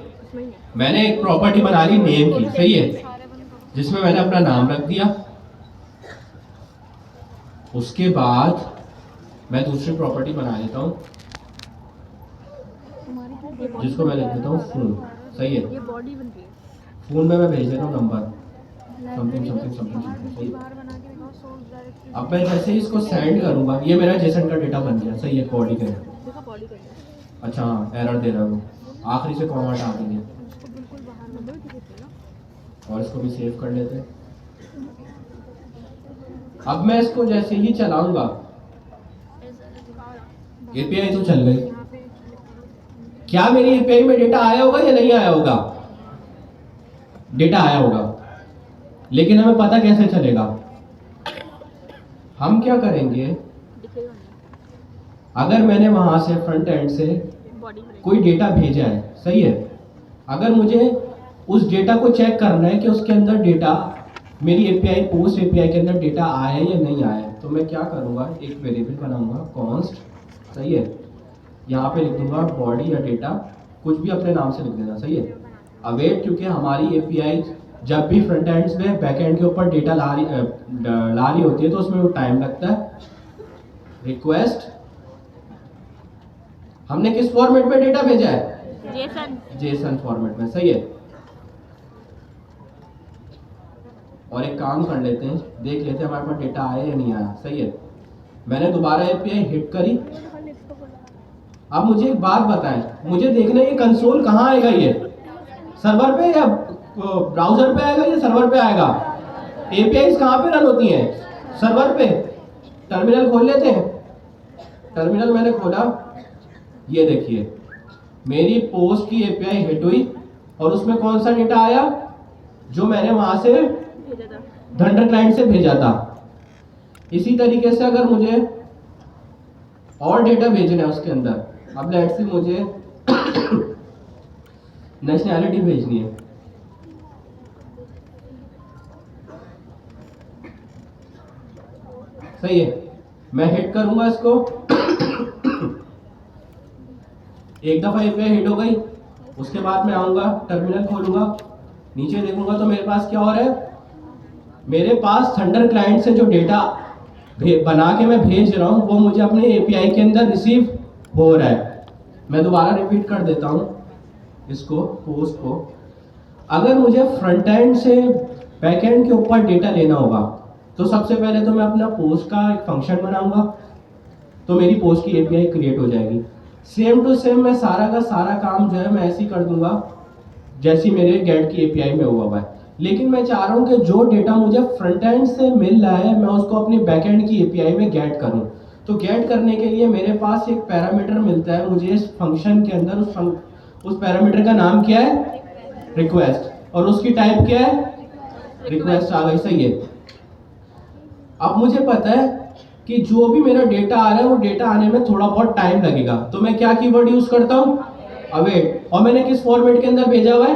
मैंने एक प्रॉपर्टी बना ली नेम की, सही है, जिसमें मैंने अपना नाम रख दिया। उसके बाद मैं दूसरी प्रॉपर्टी बना लेता हूँ जिसको मैं लिख देता हूँ फोन, सही है। फोन में मैं भेज देता हूँ नंबर समथिंग समथिंग समथिंग, सही है। अब मैं जैसे ही इसको सेंड करूंगा, ये मेरा जेसन का डेटा बन गया, सही है, बॉडी का। अच्छा हाँ, एरर दे रहा हूँ, आखिरी से कॉमा हटा देंगे, और इसको भी सेव कर लेते हैं। अब मैं इसको जैसे ही चलाऊंगा, एपीआई तो चल गई। क्या मेरी एपीआई में डेटा आया होगा या नहीं आया होगा, डेटा आया होगा, लेकिन हमें पता कैसे चलेगा। हम क्या करेंगे, अगर मैंने वहां से फ्रंट एंड से कोई डेटा भेजा है, सही है, अगर मुझे उस डेटा को चेक करना है कि उसके अंदर डेटा मेरी एपीआई पोस्ट एपीआई के अंदर डेटा आया है या नहीं आया है, तो मैं क्या करूंगा, एक वेरिएबल बनाऊंगा कॉन्स्ट, सही है। यहाँ पे लिख दूंगा बॉडी या डेटा, कुछ भी अपने नाम से लिख देना, सही है। अवेट, क्योंकि हमारी एपीआई जब भी फ्रंट एंड में बैक एंड के ऊपर डेटा ला रही होती है तो उसमें वो टाइम लगता है। रिक्वेस्ट, हमने किस फॉर्मेट में डेटा भेजा है, जेसन फॉर्मेट में, सही है। और एक काम कर लेते हैं, देख लेते हैं हमारे पास डेटा आया या नहीं आया, सही है। मैंने दोबारा एपीआई हिट करी। अब मुझे एक बात बताएं, मुझे देखना है ये कंसोल कहाँ आएगा, ये सर्वर पे या ब्राउजर पे आएगा या सर्वर पे आएगा। एपीआई कहाँ पे रन होती हैं, सर्वर पे। टर्मिनल खोल लेते हैं, टर्मिनल मैंने खोला, ये देखिए मेरी पोस्ट की एपीआई हिट हुई, और उसमें कौन सा डेटा आया, जो मैंने वहां से थंडर क्लाइंट से भेजा था। इसी तरीके से अगर मुझे और डेटा भेजना है उसके अंदर, अब लेट्स से मुझे नेशनैलिटी भेजनी है, सही है। मैं हिट करूंगा इसको, एक दफा एपीआई हिट हो गई, उसके बाद मैं आऊंगा, टर्मिनल खोलूंगा, नीचे देखूंगा तो मेरे पास क्या हो रहा है, मेरे पास थंडर क्लाइंट से जो डेटा बना के मैं भेज रहा हूं वो मुझे अपने एपीआई के अंदर रिसीव हो रहा है। मैं दोबारा रिपीट कर देता हूं इसको, पोस्ट को। अगर मुझे फ्रंट एंड से बैक एंड के ऊपर डेटा लेना होगा तो सबसे पहले तो मैं अपना पोस्ट का एक फंक्शन बनाऊंगा, तो मेरी पोस्ट की एपीआई क्रिएट हो जाएगी। सेम टू सेम मैं सारा का सारा काम जो है मैं ऐसे ही कर दूंगा जैसी मेरे गेट की एपीआई में हुआ है। लेकिन मैं चाह रहा हूं कि जो डेटा मुझे फ्रंट एंड से मिल रहा है मैं उसको अपनी बैक एंड की एपीआई में गेट करूं। तो गेट करने के लिए मेरे पास एक पैरामीटर मिलता है मुझे इस फंक्शन के अंदर, उस पैरामीटर का नाम क्या है, रिक्वेस्ट, और उसकी टाइप क्या है, रिक्वेस्ट आ गई, सही है। अब मुझे पता है कि जो भी मेरा डेटा आ रहा है वो डेटा आने में थोड़ा बहुत टाइम लगेगा, तो मैं क्या कीवर्ड यूज करता हूँ, अवेट। और मैंने किस फॉर्मेट के अंदर भेजा हुआ है,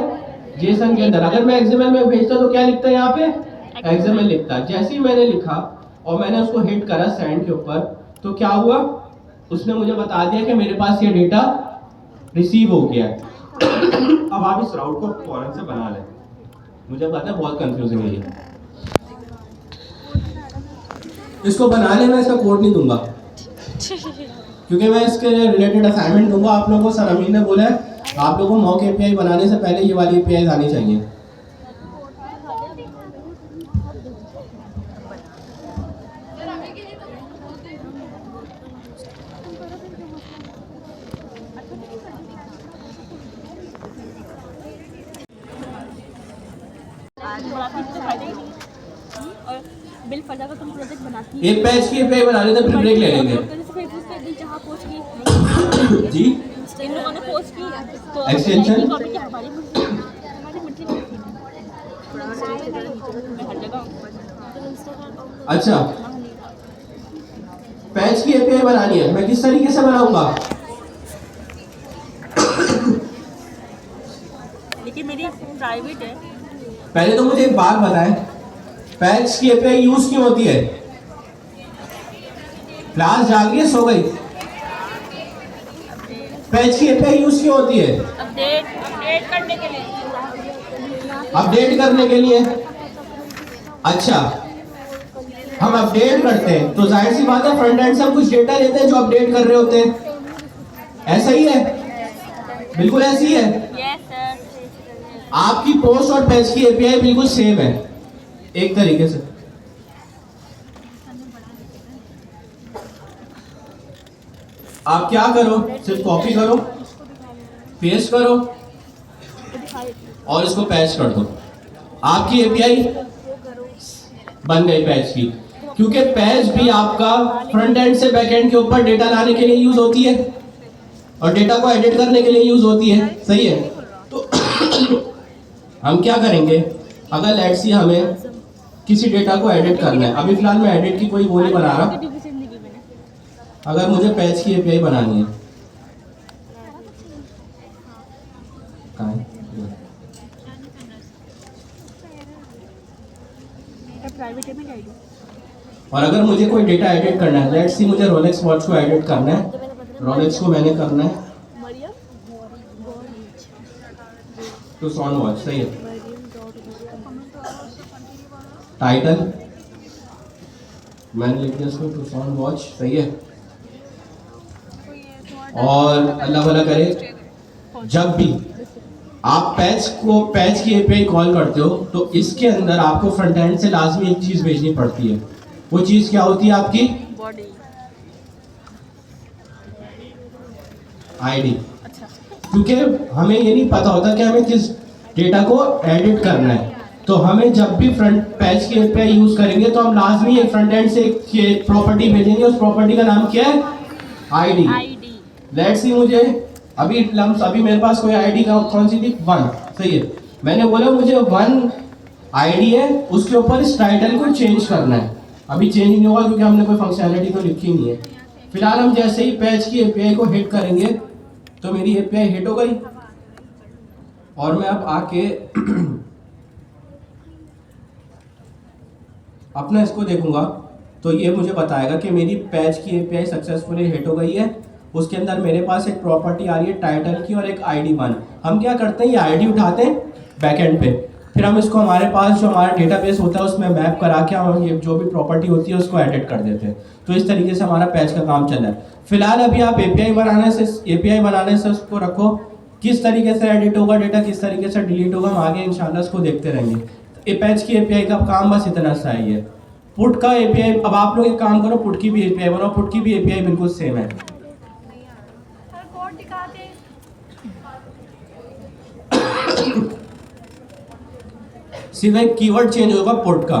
जेसन के अंदर। अगर मैं एक्सएमएल में भेजता तो क्या लिखता है यहाँ पे, एक्सएमएल लिखता है। जैसे ही मैंने लिखा और मैंने उसको हिट करा सेंड के ऊपर, तो क्या हुआ, उसने मुझे बता दिया कि मेरे पास ये डेटा रिसीव हो गया है। अब आप इस राउट को फौरन से बना लें, मुझे पता है बहुत कंफ्यूजिंग है ये। इसको बनाने में इसका कोड नहीं दूंगा क्योंकि मैं इसके रिलेटेड असाइनमेंट दूंगा आप लोगों को। सर अमीन ने बोला है आप लोगों को मॉक एपीआई बनाने से पहले ये वाली एपीआई आनी चाहिए। और बिल फजा का तुम प्रोजेक्ट बनाती एक पेज की एपीआई बनाने से फिर ब्रेक ले लेंगे जहाँ पोस्ट की जी। इन लोगों ने पोस्ट की तो Extension? कॉपी क्या हमारी मुट्ठी में थी। मैं हर जगह हूँ। अच्छा, पेज की एपीआई बनानी है, मैं किस तरीके से बनाऊंगा, लेकिन मेरी प्राइवेट है। पहले तो मुझे एक बात बताएं, पेज की एपीआई यूज क्यों होती है। क्लास जाग गई, सो गई। पेज की एपीआई यूज क्यों होती है, अपडेट करने के लिए। अपडेट करने के लिए। अच्छा, हम अपडेट करते हैं तो जाहिर सी बात है फ्रंट एंड से हम कुछ डेटा लेते हैं जो अपडेट कर रहे होते हैं, ऐसा ही है, बिल्कुल ऐसी ही है। Yes sir. आपकी पोस्ट और पेज की एपीआई बिल्कुल सेम है एक तरीके से। आप क्या करो, सिर्फ कॉपी करो, पेस्ट करो और इसको पैच कर दो, आपकी एपीआई बन गई पैच की। क्योंकि पैच भी आपका फ्रंट एंड से बैक एंड के ऊपर डेटा लाने के लिए यूज होती है और डेटा को एडिट करने के लिए यूज होती है, सही है। तो हम क्या करेंगे, अगर लेट्स सी हमें किसी डेटा को एडिट करना है, अभी फिलहाल मैं एडिट की कोई वो नहीं बना रहा, अगर मुझे पैच की एपीआई बनानी है, कहाँ है? प्राइवेट में जाएगी। और अगर मुझे कोई डेटा एडिट करना है, लेट्स सी मुझे रोलेक्स वॉच को एडिट करना है, रोलेक्स को मैंने करना है टू सॉन वॉच, सही है। टाइटल मैंने लिख दिया इसको टू सॉन वॉच, सही है। और अल्लाह भला करे जब भी आप पैच की एपीआई कॉल करते हो तो इसके अंदर आपको फ्रंट एंड से लाजमी एक चीज भेजनी पड़ती है। वो चीज क्या होती है, आपकी बॉडी आईडी। क्योंकि हमें ये नहीं पता होता कि हमें किस डेटा को एडिट करना है, तो हमें जब भी फ्रंट पैच की एपीआई यूज करेंगे तो हम लाजमी एक फ्रंट एंड से एक प्रॉपर्टी भेजेंगे, उस प्रॉपर्टी का नाम क्या है, आईडी। लेट्स सी मुझे अभी मेरे पास कोई आईडी का कौन सी थी, 1, सही है। मैंने बोला मुझे 1 आईडी है, उसके ऊपर इस टाइटल को चेंज करना है। अभी चेंज नहीं होगा क्योंकि हमने कोई फंक्शनैलिटी तो लिखी नहीं है। फिलहाल हम जैसे ही पैच की एपीआई को हिट करेंगे तो मेरी एपीआई हिट हो गई और मैं अब आके अपना इसको देखूंगा तो ये मुझे बताएगा कि मेरी पैच की एपीआई सक्सेसफुली हिट हो गई है। उसके अंदर मेरे पास एक प्रॉपर्टी आ रही है टाइटल की और एक आईडी 1। हम क्या करते हैं, ये आईडी उठाते हैं बैकएंड पे, फिर हम इसको हमारे पास जो हमारा डेटाबेस होता है उसमें मैप करा के हम ये जो भी प्रॉपर्टी होती है उसको एडिट कर देते हैं। तो इस तरीके से हमारा पैच का काम चल रहा है। फिलहाल अभी आप एपीआई बनाने से उसको रखो, किस तरीके से एडिट होगा डेटा, किस तरीके से डिलीट होगा, हम आगे इंशाल्लाह इसको देखते रहेंगे। पैच की एपीआई का काम बस इतना सा ही है। पुट का एपीआई, अब आप लोग एक काम करो, पुट की भी एपीआई बनाओ, पुट की भी एपीआई बिल्कुल सेम है। सिर्फ एक कीवर्ड चेंज होगा पुट का।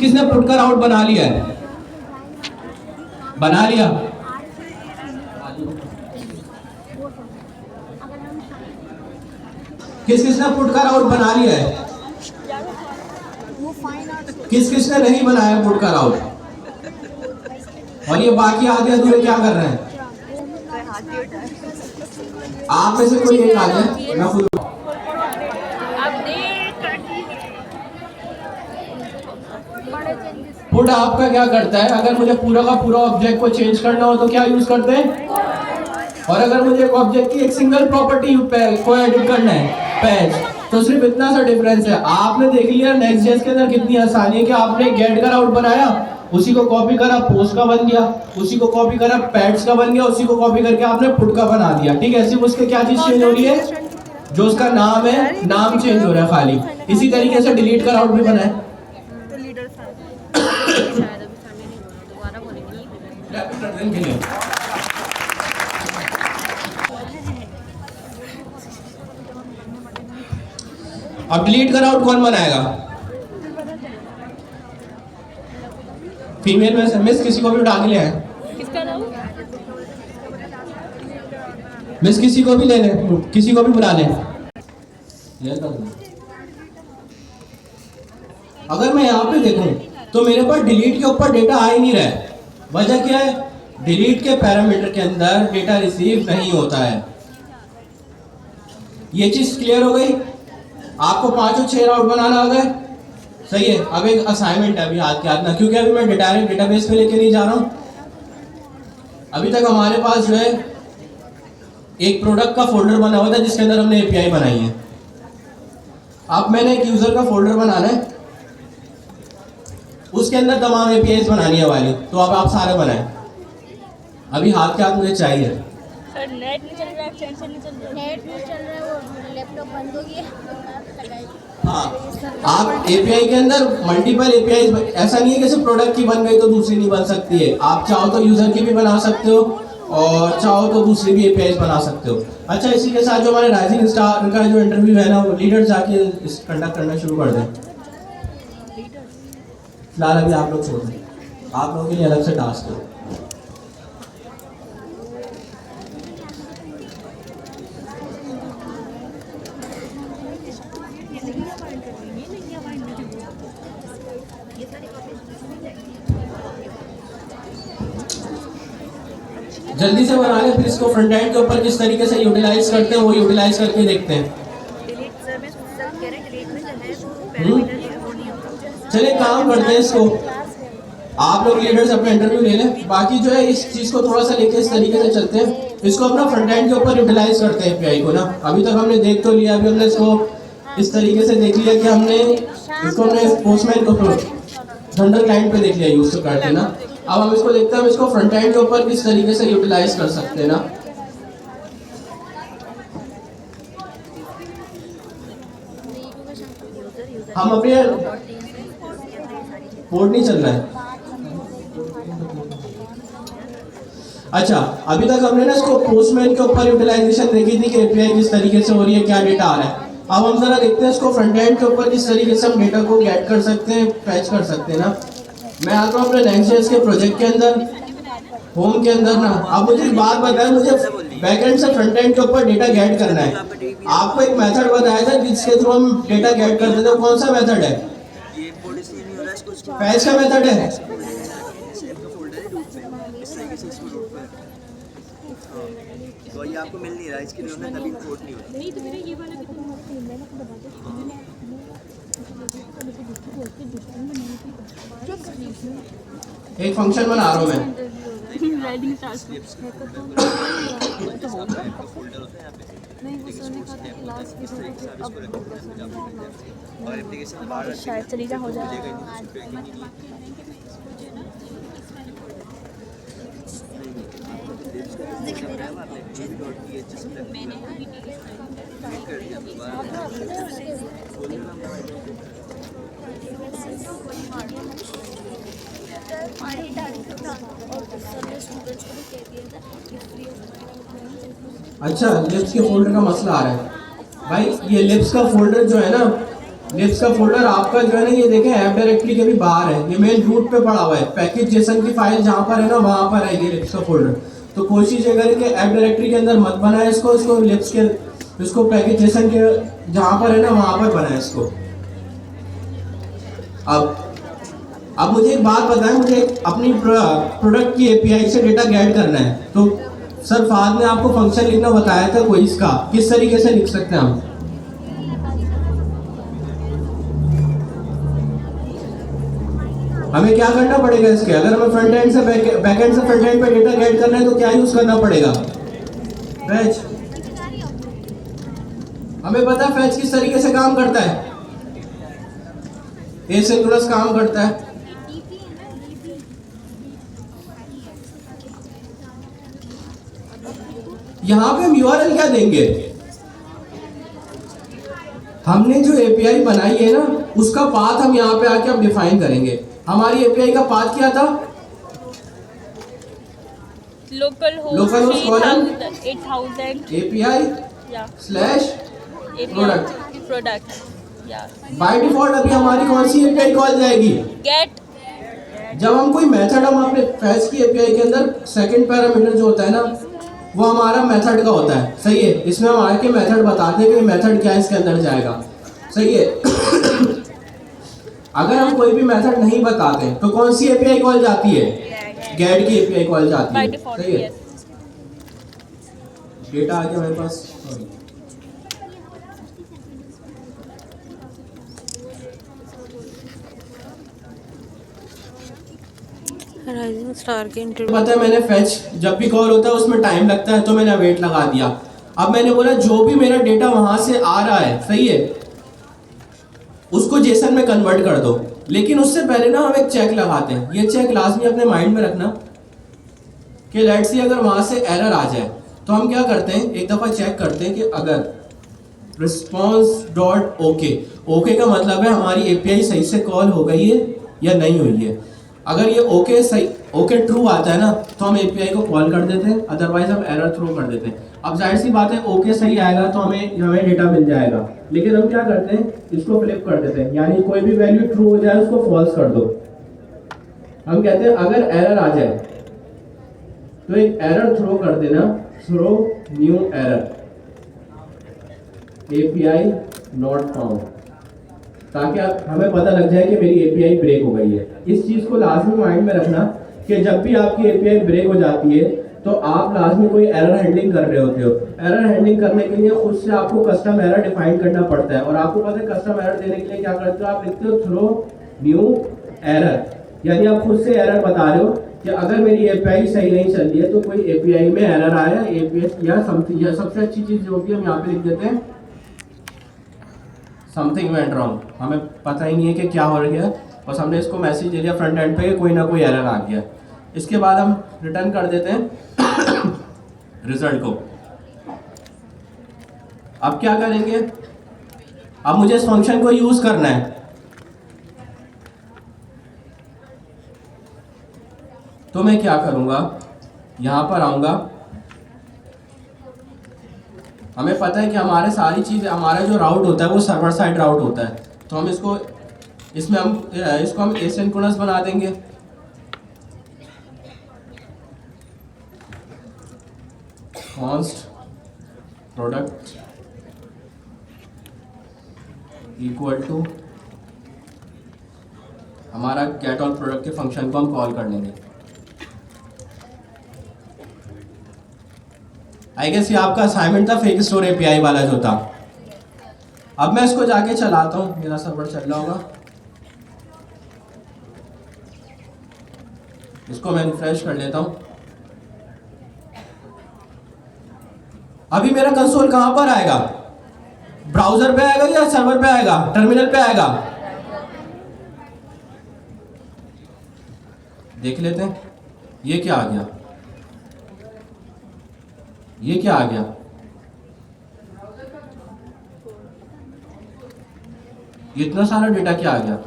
किसने पुट का राउट बना लिया है, बना लिया, किस किसने पुट का राउट बना लिया है? वो फाइन आर्ट्स किस किसने नहीं बनाया पुट का राउट? और ये बाकी आधे अधूरे क्या कर रहे हैं? आप में से कोई एक आ जाए, मैं खुद बड़े चेंजेस पुट आपका क्या करता है? अगर मुझे पूरा का पूरा ऑब्जेक्ट को चेंज करना हो तो क्या यूज करते हैं? और अगर मुझे एक ऑब्जेक्ट की एक सिंगल प्रॉपर्टी को एडिट करना है पैच, तो सिर्फ इतना सा डिफरेंस है। आपने देख लिया नेक्स्ट.जेएस के अंदर कितनी आसानी है कि आपने गेट का राउट बनाया, उसी को कॉपी करा, पोस्ट का बन गया, उसी को कॉपी करा, पैड्स का बन गया, उसी को कॉपी करके आपने पुट का बना दिया। ठीक है, सिर्फ उसके क्या चीज चेंज हो रही है? जो उसका नाम है, नाम चेंज हो रहा है खाली। इसी तरीके से डिलीट का राउट भी बना है। दोबारा बोलेंगी। अब डिलीट का राउट कौन बनाएगा? फीमेल में से मिस किसी को भी उठा के ले आए। किसका नाम? मिस किसी को भी ले ले, किसी को भी बुला ले। अगर मैं यहाँ पे देखूं तो मेरे पास डिलीट के ऊपर डेटा आ ही नहीं रहा है। वजह क्या है? डिलीट के पैरामीटर के अंदर डेटा रिसीव नहीं होता है। ये चीज क्लियर हो गई? आपको 5 और 6 राउट बनाना आ गए? सही है। अब एक असाइनमेंट है अभी हाथ के हाथ ना, क्योंकि अभी मैं डायरेक्ट डेटाबेस पे लेके नहीं जा रहा हूँ। अभी तक हमारे पास जो है एक प्रोडक्ट का फोल्डर बना हुआ था जिसके अंदर हमने एपीआई बनाई है। अब मैंने एक यूजर का फोल्डर बनाना है, उसके अंदर तमाम एपीआईज बनानी है वाली। तो अब आप सारे बनाए। अभी हाथ के हाथ मुझे चाहिए। सर नेट नहीं चल रहा है, एक्सटेंशन नहीं चल रहा है। नेट नहीं चल रहा है, वो लैपटॉप बंद हो गया। हाँ, आप एपीआई के अंदर मल्टीपल एपीआई, ऐसा नहीं है कि सिर्फ प्रोडक्ट की बन गई तो दूसरी नहीं बन सकती है। आप चाहो तो यूजर की भी बना सकते हो और चाहो तो दूसरी भी एपीआई बना सकते हो। अच्छा, इसी के साथ जो हमारे राइजिंग स्टार का जो इंटरव्यू है ना, वो लीडर जाके कंडक्ट करना शुरू कर दें। फिलहाल अभी आप लोग छोड़ दें, आप लोगों के लिए अलग से टास्क है। जल्दी से बना लें, फिर इसको फ्रंट एंड के ऊपर किस तरीके से यूटिलाइज करते हैं वो यूटिलाइज करके देखते हैं। चलिए काम करते हैं इसको। आप लोग लीडर्स अपना इंटरव्यू ले लें, बाकी जो है इस चीज को थोड़ा सा लेके इस तरीके से चलते हैं। इसको अपना फ्रंट एंड के ऊपर यूटिलाइज करते हैं एपीआई को ना। अभी तक हमने देख तो लिया, अभी हमने इसको इस तरीके से देख लिया कि हमने इसको हमने पोस्टमैन को थंडर क्लाइंट पे देख लिया यूज तो करते ना। अब हम इसको देखते हैं, हम इसको फ्रंट एंड के ऊपर किस तरीके से यूटिलाइज कर सकते हैं ना। हम अपने पोर्ट नहीं चल रहा है। अच्छा, अभी तक हमने ना इसको पोस्टमैन के ऊपर यूटिलाइजेशन देखी थी कि एपीआई किस तरीके से हो रही है, क्या डेटा आ रहा है। अब हम जरा देखते हैं इसको फ्रंट एंड के ऊपर किस तरीके से हम डेटा को गेट कर सकते हैं, फैच कर सकते हैं ना। मैं आता हूँ अपने नेक्स्ट.जेएस के प्रोजेक्ट के अंदर, होम के अंदर ना। अब मुझे एक बात बताएं, मुझे बैकएंड से फ्रंट एंड के ऊपर डेटा गेट करना है। आपको एक मेथड बताया था जिसके थ्रू हम डेटा गेट करते थे, कौन सा मेथड है? फैच का मेथड है। तो ये आपको मिल नहीं रहा, इसके लिए हमने तभी कोड नहीं होता। नहीं तो मेरा ये वाला कितना एक फंक्शन बना रहा हूँ मैं। राइडिंग टास्क नहीं, वो सोने का क्लास भी और एप्लीकेशन बाहर शायद तरीका हो जाएगा। अच्छा, लिप्स के फोल्डर का मसला आ रहा है भाई। ये लिप्स का फोल्डर जो है ना, लिप्स का फोल्डर आपका जो है ना, ये देखें ऐप डायरेक्टरी के भी बाहर है। ये मेन रूट पे पड़ा हुआ है। पैकेज जेसन की फाइल जहाँ पर है ना, वहाँ पर है ये लिप्स का फोल्डर। तो कोशिश ये करें कि ऐप डायरेक्टरी के अंदर मत बनाए इसको लिप्स के इसको पैकेजेशन के जहाँ पर है ना वहाँ पर बनाए इसको। अब मुझे एक बात बताएं, मुझे अपनी प्रोडक्ट की एपीआई से डेटा गेट करना है, तो सर फाद ने आपको फंक्शन लिखना बताया था कोई, इसका किस तरीके से लिख सकते हैं हम? हमें क्या करना पड़ेगा इसके? अगर हमें फ्रंट एंड से बैक एंड से फ्रंट एंड पे डेटा गेट करना है तो क्या यूज करना पड़ेगा? फैच। हमें पता है फैच किस तरीके से काम करता है, एसिंक्रोनस काम करता है। यहां पे हम यूआरएल क्या देंगे? हमने जो एपीआई बनाई है ना उसका पाथ हम यहाँ पे आके अब डिफाइन करेंगे। हमारी एपीआई का पाथ क्या था? Local Local host colon 8000 API या स्लैश प्रोडक्ट या बाय डिफॉल्ट अभी हमारी कौन सी एपीआई कॉल जाएगी? गेट। जब हम कोई मेथड हम अपने फैच की एपीआई के अंदर सेकंड पैरामीटर जो होता है ना वो हमारा मेथड का होता है, सही है। इसमें हम आके मेथड बताते हैं कि मेथड क्या इसके अंदर जाएगा, सही है। अगर हम कोई भी मेथड नहीं बताते तो कौन सी एपीआई कॉल जाती है? गेट की एपीआई कॉल जाती बाय है, डिफॉल्ट सही है। यस। डेटा आ गया मेरे पास, सॉरी। राइजिंग स्टार के पता है मैंने फैच जब भी कॉल होता है उसमें टाइम लगता है तो मैंने वेट लगा दिया। अब मैंने बोला जो भी मेरा डेटा वहां से आ रहा है, सही है, उसको जेसन में कन्वर्ट कर दो। लेकिन उससे पहले ना हम एक चेक लगाते हैं, ये चेक लाजमी अपने माइंड में रखना कि लेट्स सी अगर वहां से एरर आ जाए तो हम क्या करते हैं, एक दफा चेक करते हैं कि अगर रिस्पॉन्स डॉट ओके, ओके का मतलब है हमारी एपीआई सही से कॉल हो गई है या नहीं हुई है। अगर ये ओके सही ओके ट्रू आता है ना तो हम एपीआई को कॉल कर देते हैं, अदरवाइज हम एरर थ्रो कर देते हैं। अब जाहिर सी बात है ओके सही आएगा तो हमें डेटा मिल जाएगा, लेकिन हम क्या करते हैं इसको फ्लिप कर देते हैं, यानी कोई भी वैल्यू ट्रू हो जाए उसको फॉल्स कर दो। हम कहते हैं अगर एरर आ जाए तो एक एरर थ्रो कर देना, throw new error API not found, ताकि हमें पता लग जाए कि मेरी एपीआई ब्रेक हो गई है। इस चीज को लाजमी माइंड में रखना कि जब भी आपकी एपीआई ब्रेक हो जाती है तो आप लाजमी कोई एरर हैंडलिंग कर रहे होते हो। एरर हैंडलिंग करने के लिए खुद से आपको कस्टम एरर डिफाइन करना पड़ता है, और आपको पता है कस्टम एरर देने के लिए क्या करते हो, आप लिखते हो थ्रो न्यू एरर, यानी आप खुद से एरर बता रहे हो कि अगर मेरी एपीआई सही नहीं चल रही है तो कोई एपीआई में एरर आया, एपीआई या समथिंग, या सबसे अच्छी चीज जो भी हम यहाँ पे लिख देते हैं समथिंग वेंट रॉन्ग। हमें पता ही नहीं है कि क्या हो रहा है, बस हमने इसको मैसेज दे दिया फ्रंट एंड पे कोई ना कोई एरर आ गया। इसके बाद हम रिटर्न कर देते हैं रिजल्ट को। अब क्या करेंगे, अब मुझे इस फंक्शन को यूज करना है, तो मैं क्या करूंगा, यहां पर आऊंगा। हमें पता है कि हमारे सारी चीज, हमारा जो राउट होता है वो सर्वर साइड राउट होता है, तो हम इसको हम एसिंक्रोनस बना देंगे। कॉन्स्ट प्रोडक्ट इक्वल टू हमारा गेट ऑल प्रोडक्ट के फंक्शन को हम कॉल कर लेंगे। आई गेस ये आपका असाइनमेंट था फेक स्टोर एपीआई वाला जो था। अब मैं इसको जाके चलाता हूँ, मेरा सर्वर चल रहा होगा, इसको मैं रिफ्रेश कर लेता हूँ। अभी मेरा कंसोल कहां पर आएगा, ब्राउजर पे आएगा या सर्वर पे आएगा, टर्मिनल पे आएगा? देख लेते हैं ये क्या आ गया, ये क्या आ गया, इतना सारा डेटा क्या आ गया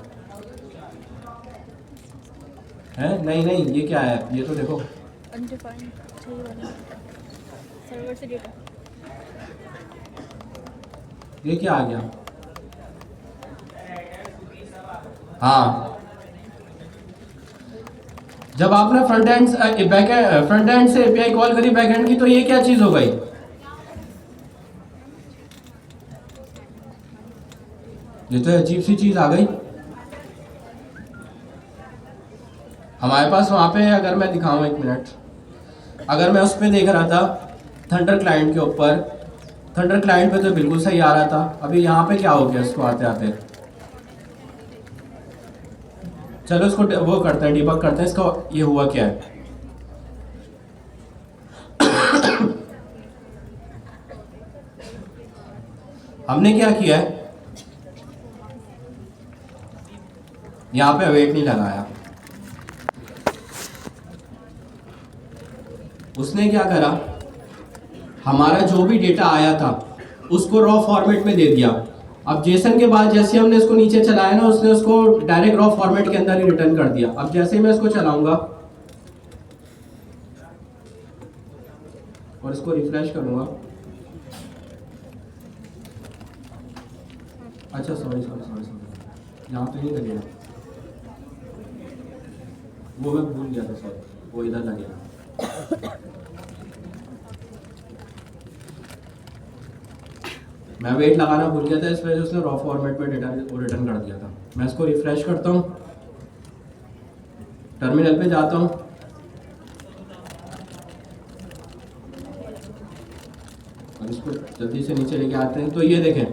है? नहीं ये क्या है, ये तो देखो अनडिफाइंड सही वाला सर्वर से डेटा। ये क्या आ गया, हाँ। जब आपने फ्रंट एंड से एपीआई कॉल करी बैक एंड की, तो ये क्या चीज हो गई, ये तो अजीब सी चीज आ गई हमारे पास वहां पे। अगर मैं दिखाऊं, एक मिनट, अगर मैं उस पर देख रहा था थंडर क्लाइंट के ऊपर, थंडर क्लाइंट पे तो बिल्कुल सही आ रहा था। अभी यहाँ पे क्या हो गया इसको आते आते? चलो इसको वो करते हैं, डिबग करते हैं इसका ये हुआ क्या है। हमने क्या किया है, यहां पे अवेट नहीं लगाया। उसने क्या करा, हमारा जो भी डेटा आया था उसको रॉ फॉर्मेट में दे दिया। अब जेसन के बाद जैसे हमने इसको नीचे चलाया ना, उसने उसको डायरेक्ट रॉ फॉर्मेट के अंदर ही रिटर्न कर दिया। अब जैसे ही मैं इसको चलाऊंगा और इसको रिफ्रेश करूंगा, अच्छा सॉरी, यहाँ पे नहीं लगेगा, वो मैं भूल गया था, सॉरी, वो इधर लगेगा। मैं वेट लगाना भूल गया था, इस वजह से उसने रॉ फॉर्मेट में डेटा को रिटर्न कर दिया था। मैं इसको रिफ्रेश करता हूँ, टर्मिनल पे जाता हूँ, और इसको जल्दी से नीचे लेके आते हैं। तो ये देखें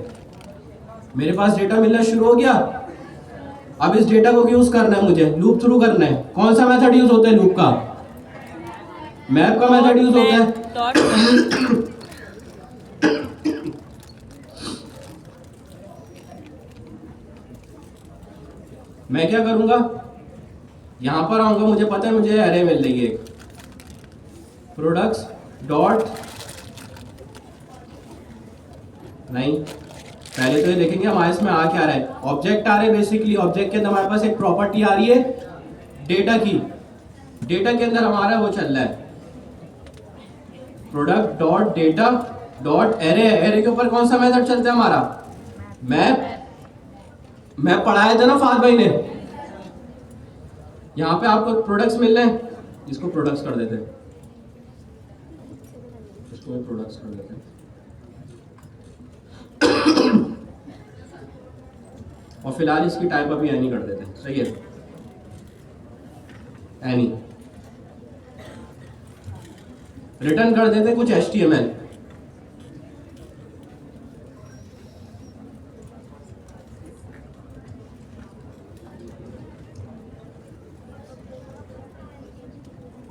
मेरे पास डेटा मिलना शुरू हो गया। अब इस डेटा को यूज करना है, मुझे लूप थ्रू करना है। कौन सा मेथड यूज होता है लूप का? मैप का मेथड यूज होता है। मैं क्या करूंगा, यहां पर आऊंगा, मुझे पता है मुझे एरे मिल रही है एक, प्रोडक्ट्स डॉट, नहीं पहले तो ये देखेंगे हमारे इसमें आ क्या रहा है, ऑब्जेक्ट आ रहे हैं। बेसिकली ऑब्जेक्ट के अंदर हमारे पास एक प्रॉपर्टी आ रही है डेटा की, डेटा के अंदर हमारा वो चल रहा है product dot data dot array. Array के ऊपर कौन सा मेथड चलता है हमारा? मैप पढ़ाया था ना फाद भाई ने। यहां पे आपको प्रोडक्ट्स मिल रहे हैं, इसको प्रोडक्ट्स कर देते हैं, इसको प्रोडक्ट्स कर देते हैं। और फिलहाल इसकी टाइप अभी एनी कर देते हैं, सही है, एनी रिटर्न कर देते हैं कुछ HTML।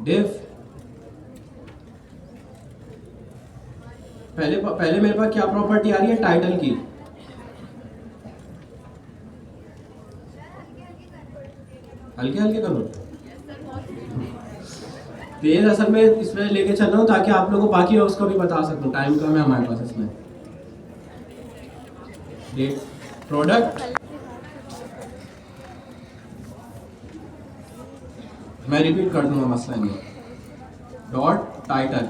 डिव, पहले मेरे पास क्या प्रॉपर्टी आ रही है, टाइटल की। हल्के हल्के करूं, तेज असल में इसमें लेके चल रहा हूं ताकि आप लोगों को बाकी उसको भी बता सकूं। टाइम कम है हमारे पास इसमें। प्रोडक्ट, मैं रिपीट कर दूंगा, मसला नहीं है, डॉट टाइटल,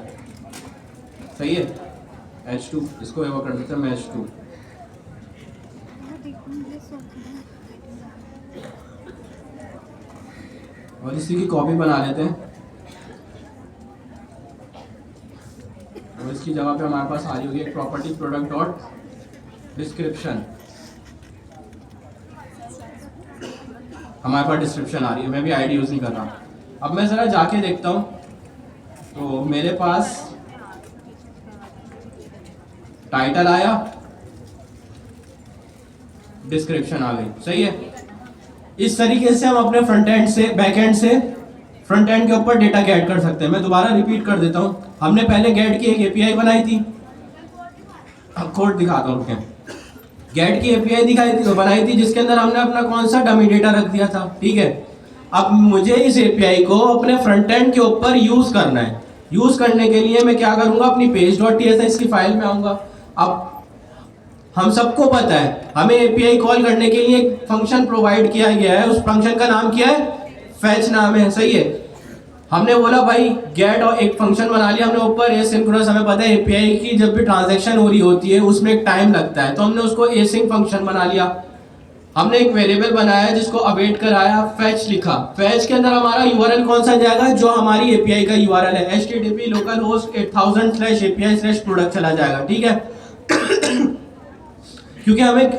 सही है, H2, इसको एवो कर देते हैं मैं H2। और इसी की कॉपी बना लेते हैं, और इसकी जगह पे हमारे पास आ रही होगी एक प्रॉपर्टी प्रोडक्ट डॉट डिस्क्रिप्शन। हमारे पास डिस्क्रिप्शन आ रही है, मैं भी आईडी यूज नहीं कर रहा। अब मैं जरा जाके देखता हूं, तो मेरे पास टाइटल आया, डिस्क्रिप्शन आ गई, सही है। इस तरीके से हम अपने फ्रंट एंड से बैक एंड से फ्रंट एंड के ऊपर डेटा गेट कर सकते हैं। मैं दोबारा रिपीट कर देता हूं, हमने पहले गेट की एक एपीआई बनाई थी, कोड दिखाता हूं, गेट की एपीआई दिखाई थी, तो बनाई थी, जिसके अंदर हमने अपना कौन सा डमी डेटा रख दिया था, ठीक है। अब मुझे इस एपीआई को अपने फ्रंट एंड के ऊपर यूज करना है। यूज करने के लिए मैं क्या करूंगा, अपनी page.tsh की फाइल में आऊंगा। अब हम सबको पता है हमें एपीआई कॉल करने के लिए एक फंक्शन प्रोवाइड किया गया है, उस फंक्शन का नाम क्या है, फेच नाम है, सही है। हमने बोला भाई गेट, और एक फंक्शन बना लिया हमने ऊपर एसिंक्रोनस। हमें पता है एपीआई की जब भी ट्रांजैक्शन हो रही होती है उसमें एक टाइम लगता है, तो हमने उसको एसिंक फंक्शन बना लिया। हमने एक वेरिएबल बनाया जिसको अवेट कराया, फेच लिखा। फेच के अंदर हमारा यूआरएल कौन सा जाएगा, जो हमारी एपीआई का यूआरएल है, http localhost 8000/API/product चला जाएगा, ठीक है। क्योंकि हमें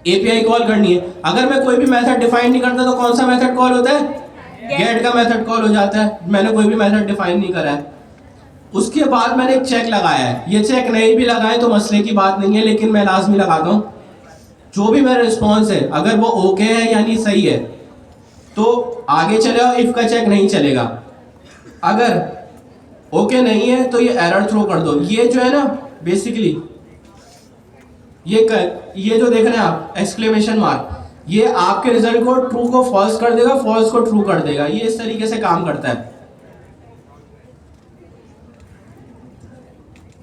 एपीआई कॉल करनी है। अगर मैं कोई भी मेथड डिफाइन नहीं करता तो कौन सा मेथड कॉल होता है? गेट का मेथड कॉल हो जाता है। मैंने कोई भी मेथड डिफाइन नहीं करा है। उसके बाद मैंने एक चेक लगाया है। ये चेक नहीं भी लगाए तो मसले की बात नहीं है, लेकिन मैं लाजमी लगाता हूँ। जो भी मेरा रिस्पॉन्स है अगर वो ओके है यानी सही है तो आगे चलेगा, इफ का चेक नहीं चलेगा। अगर ओके नहीं है तो ये एरर थ्रो कर दो। ये जो है ना बेसिकली ये जो देख रहे हैं आप एक्सक्लेमेशन मार्क, ये आपके रिजल्ट को ट्रू को फॉल्स कर देगा, फॉल्स को ट्रू कर देगा। ये इस तरीके से काम करता है।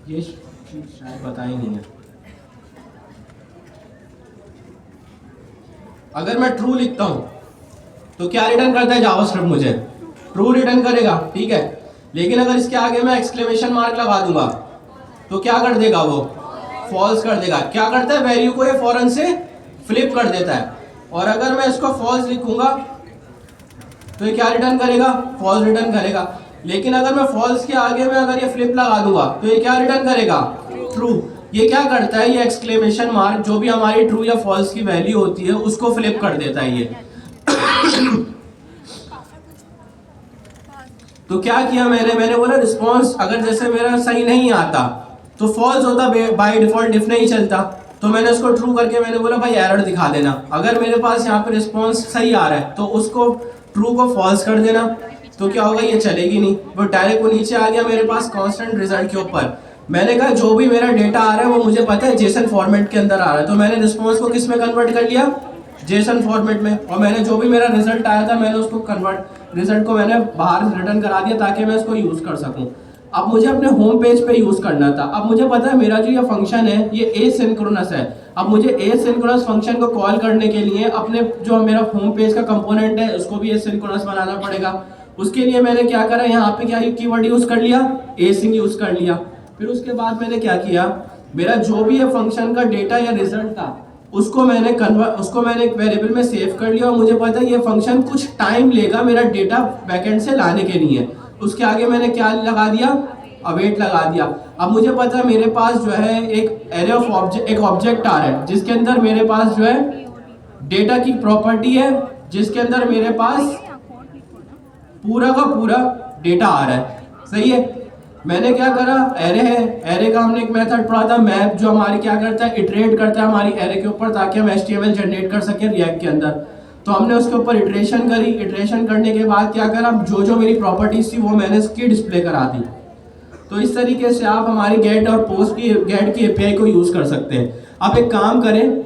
ये शायद पता ही नहीं है। अगर मैं ट्रू लिखता हूं तो क्या रिटर्न करता है जावास्क्रिप्ट? मुझे ट्रू रिटर्न करेगा, ठीक है। लेकिन अगर इसके आगे मैं एक्सक्लेमेशन मार्क लगा दूंगा तो क्या कर देगा? वो फॉल्स कर देगा। क्या करता है? वैल्यू को ये फौरन से फ्लिप कर देता है। और अगर मैं इसको फॉल्स लिखूंगा तो ये क्या रिटर्न करेगा? फॉल्स रिटर्न करेगा। लेकिन अगर मैं फॉल्स के आगे में अगर ये फ्लिप लगा दूंगा तो ये क्या रिटर्न करेगा? ट्रू। ये क्या करता है? ये एक्सक्लेमेशन मार्क जो भी हमारी ट्रू या फॉल्स की वैल्यू होती है उसको फ्लिप कर देता है ये। तो क्या किया मैंने बोला रिस्पॉन्स अगर जैसे मेरा सही नहीं आता तो फॉल्स होता, बाय डिफॉल्ट इफ नहीं चलता। तो मैंने उसको ट्रू करके मैंने बोला भाई एरर दिखा देना। अगर मेरे पास यहाँ पे रिस्पॉन्स सही आ रहा है तो उसको ट्रू को फॉल्स कर देना। तो क्या होगा? ये चलेगी नहीं, वो डायरेक्ट वो नीचे आ गया मेरे पास कांस्टेंट रिजल्ट के ऊपर। मैंने कहा जो भी मेरा डेटा आ रहा है वो मुझे पता है जेसन फॉर्मेट के अंदर आ रहा है। तो मैंने रिस्पॉन्स को किस में कन्वर्ट कर लिया? जेसन फॉर्मेट में। और मैंने जो भी मेरा रिजल्ट आया था मैंने उसको रिजल्ट को मैंने बाहर रिटर्न करा दिया ताकि मैं इसको यूज कर सकूं। अब मुझे अपने होम पेज पे यूज करना था। अब मुझे पता है मेरा जो ये फंक्शन है ये एसिंक्रोनस है। अब मुझे एसिंक्रोनस फंक्शन को कॉल करने के लिए अपने जो मेरा होम पेज का कंपोनेंट है उसको भी एसिंक्रोनस बनाना पड़ेगा। उसके लिए मैंने क्या करा, यहाँ पे क्या कीवर्ड यूज कर लिया? एसिंक यूज कर लिया। फिर उसके बाद मैंने क्या किया, मेरा जो भी ये फंक्शन का डेटा या रिजल्ट था उसको मैंने एक वेरिएबल में सेव कर लिया। और मुझे पता है ये फंक्शन कुछ टाइम लेगा मेरा डेटा बैकएंड से लाने के लिए। उसके आगे मैंने क्या लगा दिया? अवेट लगा दिया। अब मुझे पता है मेरे पास जो है एक एरे ऑफ ऑब्जेक्ट, एक ऑब्जेक्ट आ रहा है जिसके अंदर मेरे पास जो है डेटा की प्रॉपर्टी है, जिसके अंदर मेरे पास पूरा का पूरा डेटा आ रहा है। सही है। मैंने क्या करा, एरे है, एरे का हमने एक मेथड पढ़ा था मैप, जो हमारी क्या करता है, इटरेट करता है हमारी एरे के ऊपर ताकि हम HTML जनरेट कर सके रिएक्ट के अंदर। तो हमने उसके ऊपर इटरेशन करी। इटरेशन करने के बाद क्या करा, जो जो मेरी प्रॉपर्टीज थी वो मैंने इसकी डिस्प्ले करा दी। तो इस तरीके से आप हमारी गेट और पोस्ट की गेट की API को यूज कर सकते हैं। आप एक काम करें,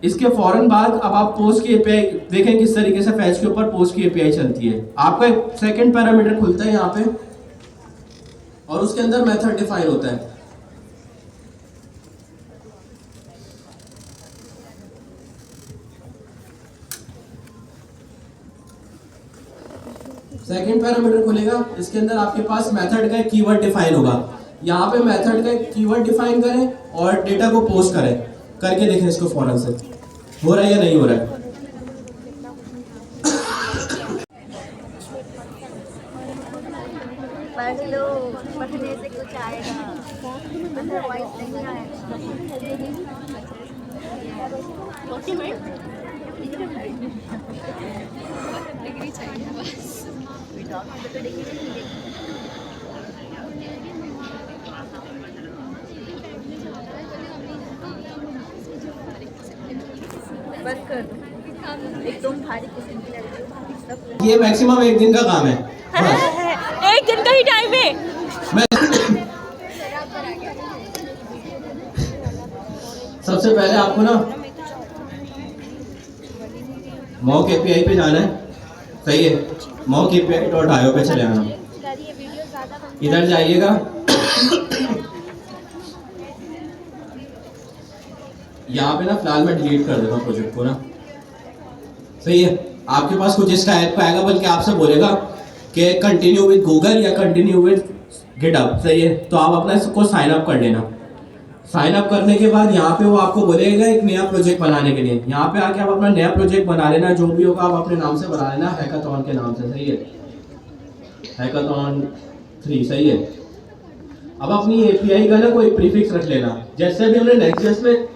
इसके फौरन बाद अब आप पोस्ट की API देखें किस तरीके से फैच के ऊपर पोस्ट की API चलती है। आपका एक सेकंड पैरामीटर खुलता है यहाँ पे और उसके अंदर मेथड डिफाइन होता है। सेकंड पैरामीटर खुलेगा, इसके अंदर आपके पास मेथड का एक कीवर्ड डिफाइन होगा। यहाँ पे मेथड का एक कीवर्ड डिफाइन करें और डेटा को पोस्ट करें। करके देखें इसको फौरन से हो रहा है या नहीं हो रहा है। पढ़ लो, पढ़ने से कुछ आएगा, अदरवाइज नहीं आएगा। डिग्री चाहिए बस। बस कर दो। एक तुम भारी किस्म की लड़की हो। ये मैक्सिमम एक दिन का काम है बस। एक दिन का ही टाइम है। मैं सबसे पहले आपको ना मॉक API पे जाना है। सही है, mockAPI.io पे चले आना। इधर जाइएगा, यहाँ पे ना फिलहाल मैं डिलीट कर देता हूँ प्रोजेक्ट को ना। सही है, आपके पास कुछ इस टाइप का आएगा, बल्कि आपसे बोलेगा कि कंटिन्यू विद गूगल या कंटिन्यू विद गिटहब। सही है, तो आप अपना इसको साइन अप कर लेना। साइन अप करने के बाद यहाँ पे वो आपको बोलेगा एक नया प्रोजेक्ट बनाने के लिए। यहाँ पे आके आप अपना नया प्रोजेक्ट बना लेना, जो भी होगा आप अपने नाम से बना लेना, हैकाथॉन के नाम से। सही है, हैकाथॉन 3। सही है। अब अपनी API का ना कोई प्रीफिक्स रख लेना, जैसे भी हमने नेक्स्ट में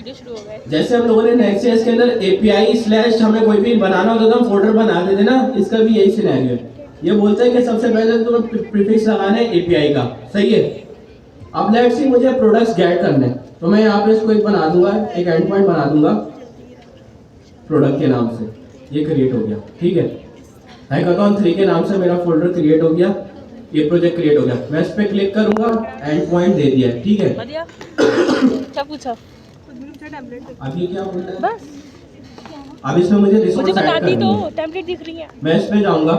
वीडियो शुरू हो गए। जैसे हम लोगों ने नेक्स्ट.js के अंदर API स्लैश हमें कोई भी बनाना होता था, हम फोल्डर बना देते ना, इसका भी यही सिनेरियो है। ये बोलते हैं कि सबसे पहले तो प्रीफिक्स लगाना है API का, सही है। अब लेट्स सी मुझे प्रोडक्ट्स गेट करने हैं, तो मैं यहाँ पे इसको एक बना दूंगा, एक एंड पॉइंट बना दूंगा प्रोडक्ट के नाम से, ये क्रिएट हो गया, ठीक है। हैकाथॉन 3 के नाम से मेरा फोल्डर क्रिएट हो गया, ये प्रोजेक्ट क्रिएट हो गया। मैं इस पे क्लिक करूंगा, एंड पॉइंट दे दिया, ठीक है। बढ़िया। क्या पूछा? अब ये क्या बोल रहा है? बस अब इसमें मुझे मुझे रिसोर्स बता ऐड दी करनी तो है। टेम्पलेट दिख रही है। मैं इस पे जाऊंगा।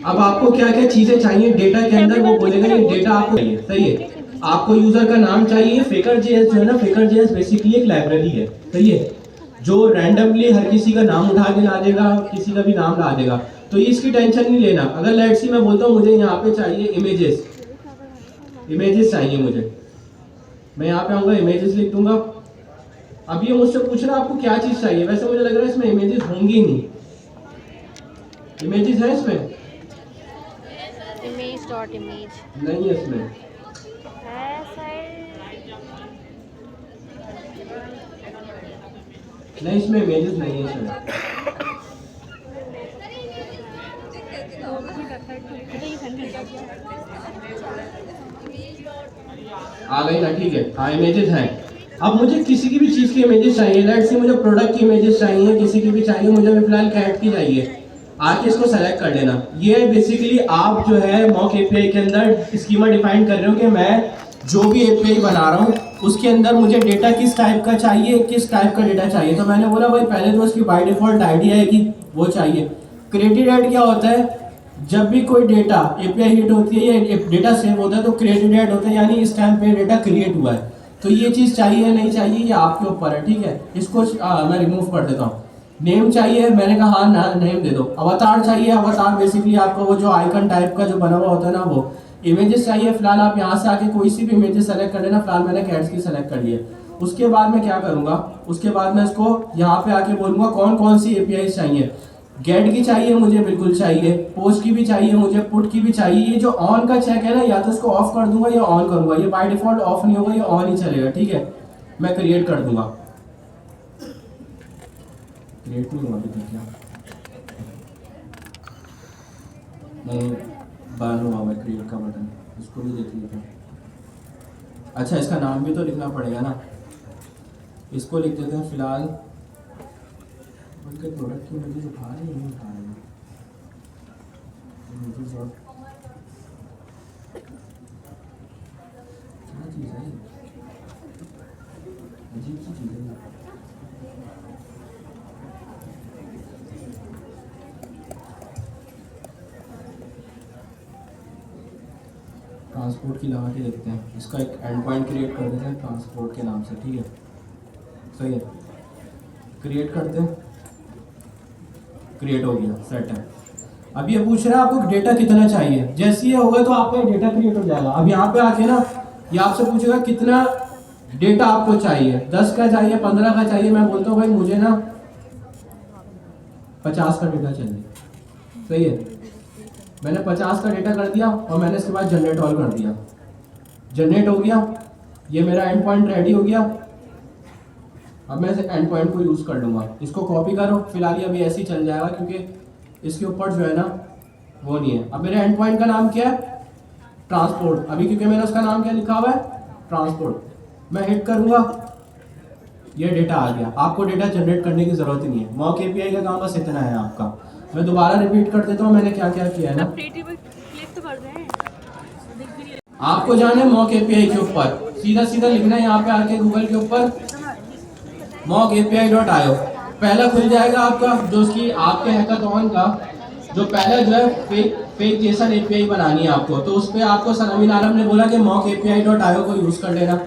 अब आपको क्या क्या चीजें चाहिए डेटा के अंदर, वो बोलेगा ये डेटा आपको चाहिए, सही है। आपको यूजर का नाम चाहिए। Faker.js जो है ना, Faker.js बेसिकली एक लाइब्रेरी है, सही है, जो रैंडमली हर किसी का नाम उठा के ला देगा, किसी का भी नाम ला देगा। तो इसकी टेंशन नहीं लेना। अगर लेट्स सी मैं बोलता हूँ मुझे यहाँ पे चाहिए इमेजेस चाहिए मुझे, मैं यहाँ पे आऊंगा, इमेजेस लिख दूंगा। अब ये मुझसे पूछ रहा है आपको क्या चीज चाहिए। वैसे मुझे लग रहा है इसमें इमेजेस होंगी नहीं। इमेजेस है इसमें? इमेज डॉट इमेज नहीं है इसमें। है सर। नहीं, इसमें इमेजेस नहीं है इसमें। आ गई ना, ठीक है। हाँ, इमेजेस हैं। अब मुझे किसी की भी चीज़ की इमेजेस चाहिए। लेट्स सी मुझे प्रोडक्ट की इमेजेस चाहिए, किसी की भी चाहिए, मुझे अभी फिलहाल कैट की चाहिए। आके इसको सेलेक्ट कर लेना। ये बेसिकली आप जो है मॉक एपीआई के अंदर स्कीमा डिफाइन कर रहे हो कि मैं जो भी एपीआई बना रहा हूँ उसके अंदर मुझे डेटा किस टाइप का चाहिए, किस टाइप का डेटा चाहिए। तो मैंने बोला भाई पहले तो उसकी बाय डिफॉल्ट आईडी आएगी, वो चाहिए। क्रिएटेड ऐड क्या होता है? जब भी कोई डेटा एपीआई हिट होती है या डेटा सेव होता है तो क्रिएटेड ऐड होता है, यानी इस टाइम पे डेटा क्रिएट हुआ है। तो ये चीज़ चाहिए या नहीं चाहिए ये आपके ऊपर है, ठीक है। इसको मैं रिमूव कर देता हूँ। नेम चाहिए, मैंने कहा हाँ ना, नेम दे दो। अवतार चाहिए, अवतार बेसिकली आपको वो जो आइकन टाइप का जो बना हुआ होता है ना वो। इमेजेस चाहिए, फिलहाल आप यहाँ से आके कोई सी भी इमेजेस सेलेक्ट कर लेना। फिलहाल मैंने कैट्स की सेलेक्ट कर ली है। उसके बाद मैं क्या करूँगा, उसके बाद मैं इसको यहाँ पे आके बोलूँगा कौन कौन सी एपीआई चाहिए। गेट की चाहिए मुझे, बिल्कुल चाहिए। पोस्ट की भी चाहिए मुझे, पुट की भी चाहिए। ये जो ऑन का चेक है ना, या तो इसको ऑफ कर दूंगा या ऑन करूंगा। ये बाय डिफॉल्ट ऑफ नहीं होगा, ये ऑन ही चलेगा, ठीक है। मैं क्रिएट कर दूंगा। क्रिएट नहीं हुआ अभी तक क्या? नहीं, बन हुआ है क्रिएट का बटन, इसको भी देख लीजिए। अच्छा, इसका नाम भी तो लिखना पड़ेगा ना, इसको लिख देते हैं फिलहाल। उनके प्रोडक्ट की मुझे उठा रहे नहीं उठा रहे क्या चीज़ है, अजीब सी चीज़ है। ट्रांसपोर्ट की लगा के देखते हैं। इसका एक एंड पॉइंट क्रिएट कर देते हैं ट्रांसपोर्ट के नाम से, ठीक है, सही है। क्रिएट करते हैं, क्रिएट हो गया, सेट है। अब ये पूछ रहा है आपको डेटा कितना चाहिए। जैसे ये होगा तो आपका डेटा क्रिएट हो जाएगा। अब यहाँ पे आके ना ये आपसे पूछेगा कितना डेटा आपको चाहिए, 10 का चाहिए, 15 का चाहिए। मैं बोलता हूँ भाई मुझे ना 50 का डेटा चाहिए, सही है। मैंने 50 का डेटा कर दिया और मैंने इसके बाद जनरेट ऑल कर दिया। जनरेट हो गया, ये मेरा एंड पॉइंट रेडी हो गया। अब मैं इस एंड पॉइंट को यूज़ कर लूँगा। इसको कॉपी करो, फिलहाल ये अभी ऐसे ही चल जाएगा क्योंकि इसके ऊपर जो है ना वो नहीं है। अब मेरे एंड पॉइंट का नाम क्या है? ट्रांसपोर्ट। अभी क्योंकि मैंने उसका नाम क्या लिखा हुआ है? ट्रांसपोर्ट। मैं हिट करूँगा, ये डेटा आ गया। आपको डेटा जनरेट करने की ज़रूरत ही नहीं है। मॉक एपीआई का काम बस इतना है आपका। मैं दोबारा रिपीट कर देता हूँ मैंने क्या क्या किया है ना। आपको जाना है मॉक एपीआई के ऊपर, सीधा सीधा लिखना है यहाँ पे आके गूगल के ऊपर mockapi.io। पहला खुल जाएगा आपका जो उसकी आपके हैकाथॉन का जो पहला जो है फेक जेसन एपीआई बनानी है आपको। तो उस पर आपको सनामीन आलम ने बोला कि mockapi.io को यूज़ कर लेना।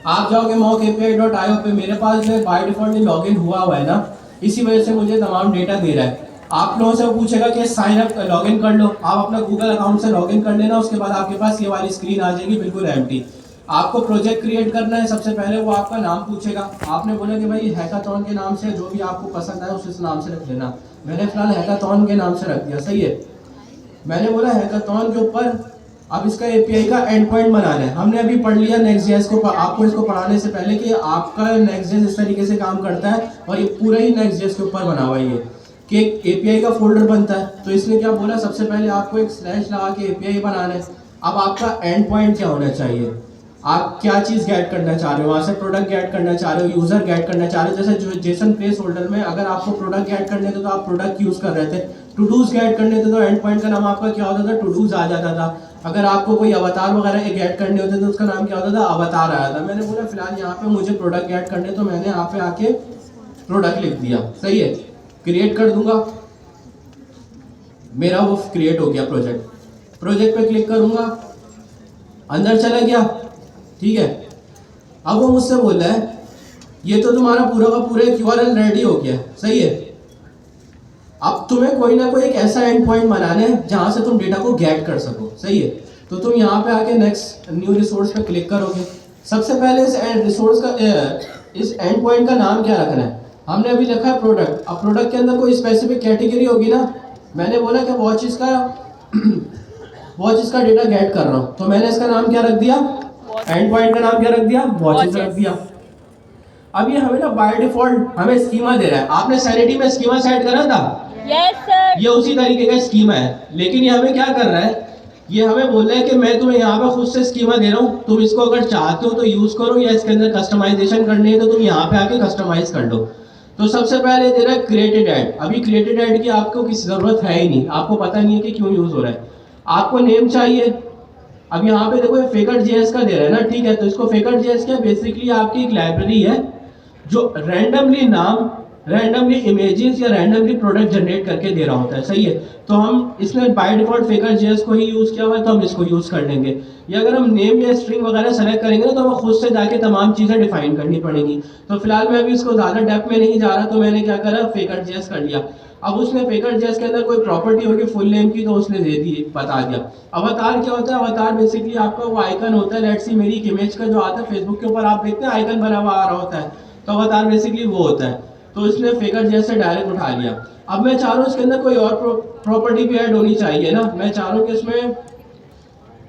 आप जाओगे mockapi.io पे, मेरे पास जो है बाय डिफॉल्ट लॉगिन हुआ है ना, इसी वजह से मुझे तमाम डेटा दे रहा है। आप लोगों से वो पूछेगा कि साइन अप लॉगिन कर लो, आप अपना गूगल अकाउंट से लॉगिन कर लेना। उसके बाद आपके पास ये वाली स्क्रीन आ जाएगी बिल्कुल एम्प्टी। आपको प्रोजेक्ट क्रिएट करना है, सबसे पहले वो आपका नाम पूछेगा। आपने बोला कि भाई हैकाथॉन के नाम से जो भी आपको पसंद आए उस नाम से रख लेना। मैंने फिलहाल हैकाथॉन के नाम से रख दिया, सही है। मैंने बोला हैकाथॉन के ऊपर अब इसका एपीआई का एंड पॉइंट बनाना है। हमने अभी पढ़ लिया नेक्स्ट.जेएस को, आपको इसको पढ़ाने से पहले कि आपका नेक्स्ट.जेएस इस तरीके से काम करता है और ये पूरा ही नेक्स्ट.जेएस के ऊपर बना हुआ है ये कि एक एपीआई का फोल्डर बनता है। तो इसने क्या बोला, सबसे पहले आपको एक स्लैश लगा के एपीआई बनाना है। अब आपका एंड पॉइंट क्या होना चाहिए, आप क्या चीज़ गेट करना चाह रहे हो, वहाँ से प्रोडक्ट गेट करना चाह रहे हो, यूज़र गेट करना चाह रहे हो। जैसे जो जेसन प्लेस होल्डर में अगर आपको प्रोडक्ट गेट करने थे तो आप प्रोडक्ट यूज़ कर रहे थे, टू डूज गेट करने थे तो एंड पॉइंट का नाम आपका क्या होता था, टू डूज आ जाता था। अगर आपको कोई अवतार वगैरह गेट करने होते तो उसका नाम क्या होता था, अवतार आया था। मैंने बोला फिलहाल यहाँ पे मुझे प्रोडक्ट गेट करने, तो मैंने यहाँ पे आके प्रोडक्ट लिख दिया, सही है, क्रिएट कर दूंगा, मेरा वो क्रिएट हो गया प्रोजेक्ट। प्रोजेक्ट पे क्लिक करूंगा, अंदर चला गया, ठीक है। अब वो मुझसे बोल रहा है ये तो तुम्हारा पूरा का पूरा यूआरएल रेडी हो गया, सही है। अब तुम्हें कोई ना कोई एक ऐसा एंड पॉइंट बनाना है जहां से तुम डेटा को गेट कर सको, सही है। तो तुम यहाँ पे आके नेक्स्ट न्यू रिसोर्स पे क्लिक करोगे। सबसे पहले इस रिसोर्स का इस एंड पॉइंट का नाम क्या रखना है, हमने अभी लिखा है प्रोडक्ट। अब प्रोडक्ट के अंदर कोई स्पेसिफिक कैटेगरी होगी ना, मैंने बोला कि वॉचेस का डेटा गेट कर रहा हूँ, तो मैंने इसका नाम क्या रख दिया, एंड पॉइंट का नाम क्या रख दिया, वॉचेस रख दिया। अब ये हमें ना बाय डिफॉल्ट हमें स्कीमा दे रहा है। आपने सैनिटी में स्कीमा सेट करा था, यस सर, ये उसी तरीके का स्कीमा है, लेकिन ये हमें क्या कर रहा है, ये हमें बोल रहा है कि मैं तुम्हें यहाँ पे खुद से स्कीमा दे रहा हूँ, तुम इसको अगर चाहते हो तो यूज करो, या इसके अंदर कस्टमाइजेशन करनी है तो तुम यहाँ पे आके कस्टमाइज कर लो। तो सबसे पहले दे रहा है क्रिएटेड ऐड। अभी क्रिएटेड ऐड की आपको किसी जरूरत है ही नहीं, आपको पता नहीं है कि क्यों यूज हो रहा है। आपको नेम चाहिए, अब यहाँ पे देखो फेकर जेएस का दे रहा है ना, ठीक है। तो इसको फेकर जेएस क्या, बेसिकली आपकी एक लाइब्रेरी है जो रैंडमली नाम, रैंडमली इमेजेस या रैंडमली प्रोडक्ट जनरेट करके दे रहा होता है, सही है। तो हम इसने बाय डिफॉल्ट फेकर जेएस को ही यूज किया हुआ है, तो हम इसको यूज कर लेंगे। या अगर हम नेम या स्ट्रिंग वगैरह सेलेक्ट करेंगे ना, तो हमें खुद से जाके तमाम चीजें डिफाइन करनी पड़ेगी। तो फिलहाल मैं अभी इसको ज्यादा डेप्थ में नहीं जा रहा, तो मैंने क्या करा, फेकर जेएस कर लिया। अब उसने फेकर जेएस के अंदर कोई प्रॉपर्टी होगी फुल नेम की, तो उसने दे दी, बता दिया। अवतार क्या होता है, अवतार बेसिकली आपका वो आइकन होता है। लेट्स सी मेरी एक इमेज का जो आता है फेसबुक के ऊपर, आप देखते हैं आइकन बना हुआ आ रहा होता है, तो अवतार बेसिकली वो होता है। तो इसने फेकर जैसे डायरेक्ट उठा लिया। अब मैं चाह रहा हूँ इसके अंदर कोई और प्रॉपर्टी भी ऐड होनी चाहिए ना, मैं चाह रहा हूँ कि इसमें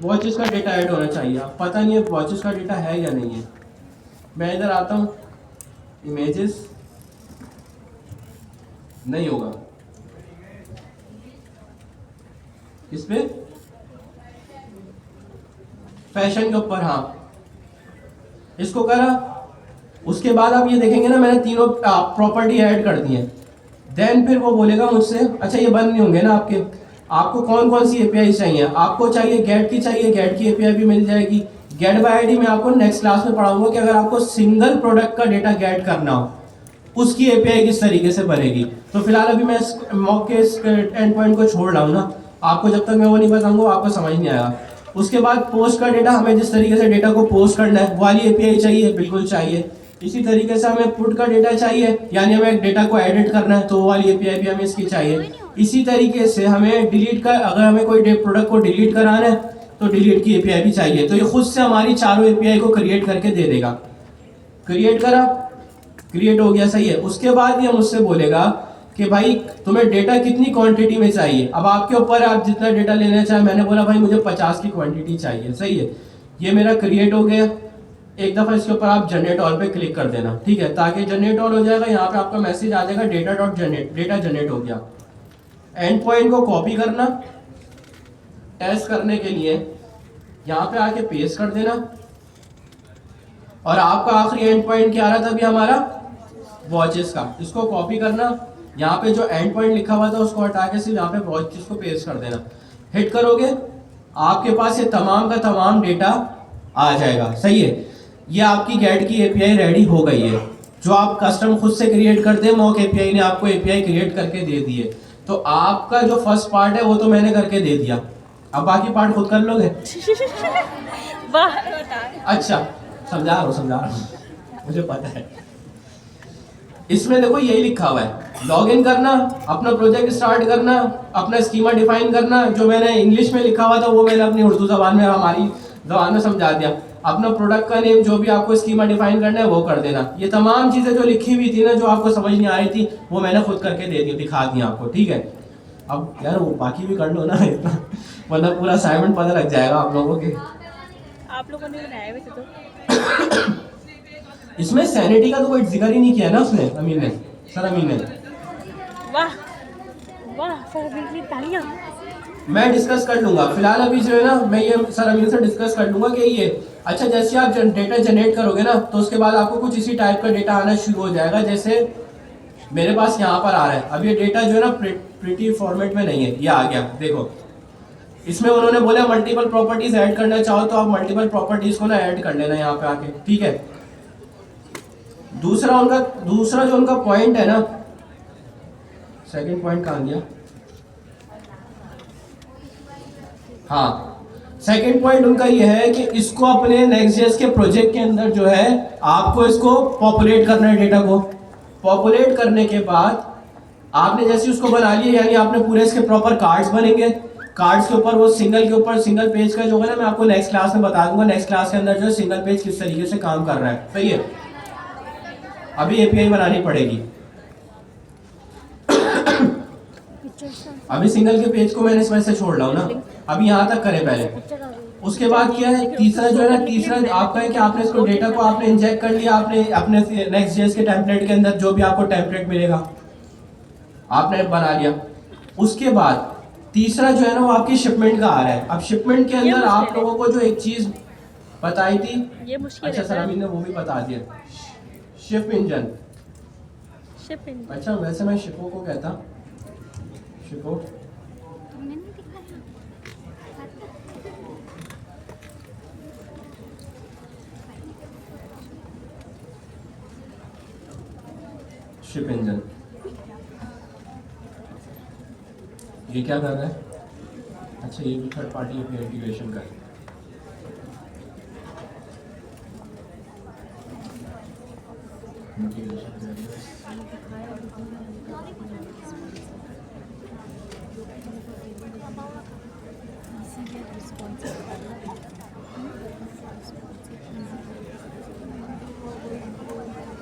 वॉचेस का डेटा ऐड होना चाहिए। अब पता नहीं है वॉचेस का डेटा है या नहीं है। मैं इधर आता हूँ, इमेजेस नहीं होगा, इस पे फैशन के ऊपर, हाँ इसको करा। उसके बाद आप ये देखेंगे ना, मैंने तीनों प्रॉपर्टी ऐड कर दी है। देन फिर वो बोलेगा मुझसे, अच्छा ये बंद नहीं होंगे ना आपके, आपको कौन कौन सी एपीआई चाहिए, आपको चाहिए गेट की, चाहिए गेट की एपीआई भी मिल जाएगी। गेट बाय आईडी मैं आपको नेक्स्ट क्लास में पढ़ाऊंगा कि अगर आपको सिंगल प्रोडक्ट का डेटा गेट करना हो उसकी एपीआई किस तरीके से बनेगी। तो फिलहाल अभी मैं मॉक के एंड पॉइंट को छोड़ रहा हूँ ना, आपको जब तक मैं वो नहीं बताऊंगा आपको समझ नहीं आएगा। उसके बाद पोस्ट का डेटा, हमें जिस तरीके से डेटा को पोस्ट करना है वो वाली एपीआई चाहिए, बिल्कुल चाहिए। इसी तरीके से हमें पुट का डेटा चाहिए, यानी हमें डेटा को एडिट करना है, तो वो वाली एपीआई भी हमें इसकी चाहिए। इसी तरीके से हमें डिलीट का, अगर हमें कोई प्रोडक्ट को डिलीट कराना है तो डिलीट की एपीआई भी चाहिए। तो ये खुद से हमारी चारों एपीआई को क्रिएट करके दे देगा। क्रिएट करा, क्रिएट हो गया, सही है। उसके बाद ये मुझसे बोलेगा कि भाई तुम्हें डेटा कितनी क्वांटिटी में चाहिए। अब आपके ऊपर, आप जितना डेटा लेना चाहे। मैंने बोला भाई मुझे 50 की क्वांटिटी चाहिए, सही है। ये मेरा क्रिएट हो गया। एक दफ़ा इसके ऊपर आप जनरेट ऑल पे क्लिक कर देना, ठीक है, ताकि जनरेट ऑल हो जाएगा। यहाँ पे आपका मैसेज आ जाएगा data dot generate, data generate हो गया। एंड पॉइंट को कॉपी करना, टेस्ट करने के लिए यहाँ पे आके पेस्ट कर देना। और आपका आखिरी एंड पॉइंट क्या आ रहा था अभी हमारा, वॉचेस का, इसको कॉपी करना। यहाँ पे जो एंड पॉइंट लिखा हुआ था उसको हटा के सिर्फ यहाँ पे वॉचेस को पेस्ट कर देना। हिट करोगे, आपके पास ये तमाम का तमाम डेटा आ जाएगा, सही है। ये आपकी गेट की एपीआई रेडी हो गई है, जो आप कस्टम खुद से क्रिएट करते हैं। मॉक एपीआई ने आपको एपीआई क्रिएट करके दे दी है। तो आपका जो फर्स्ट पार्ट है वो तो मैंने करके दे दिया, अब बाकी पार्ट खुद कर लोगे। अच्छा समझा रहा हूँ, मुझे पता है। इसमें देखो यही लिखा हुआ है, लॉग इन करना, अपना प्रोजेक्ट स्टार्ट करना, अपना स्कीमा डिफाइन करना। जो मैंने इंग्लिश में लिखा हुआ था वो मैंने अपनी उर्दू ज़बान में, हमारी ज़बान में समझा दिया। अपना प्रोडक्ट का नेम, जो भी आपको स्कीमा डिफाइन करना है वो कर देना। ये तमाम चीज़ें जो लिखी हुई थी ना, जो आपको समझ नहीं आ रही थी, वो मैंने खुद करके दे दी, दिखा दी आपको, ठीक है। अब यार वो बाकी भी कर लो ना इतना, वरना पूरा असाइनमेंट पता लग जाएगा आप लोगों के। आप लोगों ने बनाया वैसे तो। इसमें सैनिटी का तो कोई जिक्र ही नहीं किया ना उसने, अमीन ने, सर अमीन ने। वाह वाह सर बिल्कुल तालियां। मैं डिस्कस कर लूंगा फिलहाल, अभी जो है ना मैं ये सर अमीन से डिस्कस कर लूंगा कि ये अच्छा जैसे आप डेटा जनरेट करोगे ना तो उसके बाद आपको कुछ इसी टाइप का डेटा आना शुरू हो जाएगा, जैसे मेरे पास यहाँ पर आ रहा है। अब ये डेटा जो है ना प्रिटी फॉर्मेट में नहीं है, ये आ गया देखो। इसमें उन्होंने बोला मल्टीपल प्रॉपर्टीज ऐड करना चाहो तो आप मल्टीपल प्रॉपर्टीज को ना ऐड कर लेना यहाँ पे आके, ठीक है। दूसरा जो उनका पॉइंट है ना, सेकंड पॉइंट कहाँ गया, हाँ सेकंड पॉइंट उनका ये है कि इसको अपने नेक्स्ट.जेएस के प्रोजेक्ट के अंदर जो है आपको इसको पॉपुलेट करना है। डेटा को पॉपुलेट करने के बाद आपने जैसे उसको बना लिया, यानी आपने पूरे इसके प्रॉपर कार्ड्स बनेंगे। कार्ड्स के ऊपर वो सिंगल पेज का जो है ना, मैं आपको नेक्स्ट क्लास में बता दूंगा। नेक्स्ट क्लास के अंदर जो है सिंगल पेज किस तरीके से काम कर रहा है, सही है। अभी एपीआई बनानी पड़ेगी। अभी सिंगल के पेज को मैंने इस वजह से छोड़ रहा हूँ ना, अभी यहाँ तक करें पहले। उसके बाद क्या है, तीसरा जो है ना, तीसरा आपका है कि आपने इसको डेटा को आपने इंजेक्ट कर लिया, आपने अपने नेक्स्ट.जेएस के टेम्पलेट के अंदर जो भी आपको टेम्पलेट मिलेगा आपने बना लिया। उसके बाद तीसरा जो है ना वो आपकी शिपमेंट का आ रहा है। अब शिपमेंट के अंदर आप लोगों को जो एक चीज बताई थी, ये मुश्किल अच्छा सर अमीन ने वो भी बता दिया, शिप इंजन। अच्छा वैसे मैं शिपो को कहता, शिपो तुमने नहीं दिखाया? Ship engine. ये क्या कर रहा है, अच्छा ये भी थर्ड पार्टी इंटीग्रेशन का है।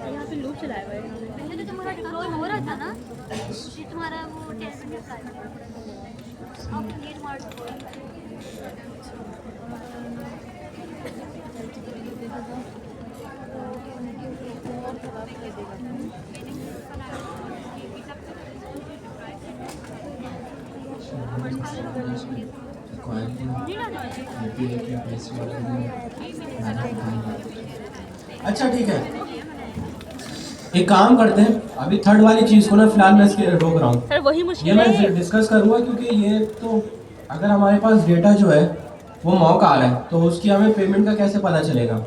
यहाँ पे लूप चलाया हुआ है। पहले तो तुम्हारा डिप्लॉय हो रहा था ना, ये तुम्हारा वो टेस्ट में का अब नीड मार अच्छा ठीक है, एक काम करते हैं, अभी थर्ड वाली चीज को ना फिलहाल मैं इसके रोक रहा हूँ। सर वही ये मुश्किल मैं है। डिस्कस करूंगा क्योंकि ये तो अगर हमारे पास डेटा जो है वो मॉक आ रहा है तो उसकी हमें पेमेंट का कैसे पता चलेगा।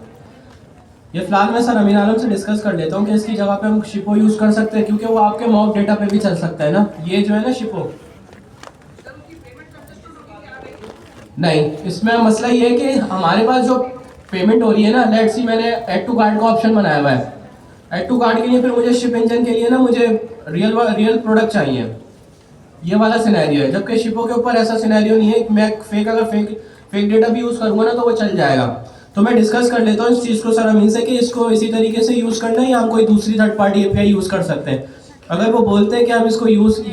ये फिलहाल मैं सर अमीन आलम से डिस्कस कर लेता हूँ कि इसकी जगह पे हम शिपो यूज कर सकते हैं, क्योंकि वो आपके मॉक डेटा पे भी चल सकता है ना। ये जो है ना शिपो, नहीं इसमें मसला ये है कि हमारे पास जो पेमेंट हो रही है ना, लेट्स सी मैंने ऐड टू कार्ड का ऑप्शन बनाया हुआ है। ऐड टू कार्ड के लिए फिर मुझे शिप इंजन के लिए ना मुझे रियल प्रोडक्ट चाहिए, ये वाला सिनेरियो है। जबकि शिपो के ऊपर ऐसा सिनेरियो नहीं है, मैं अगर फेक डेटा भी यूज करूंगा ना तो वो चल जाएगा। तो मैं डिस्कस कर लेता हूँ इस चीज़ को सर अमीन से कि इसको इसी तरीके से यूज करना है या हम कोई दूसरी थर्ड पार्टी एपीआई यूज कर सकते हैं। अगर वो बोलते हैं कि हम इसको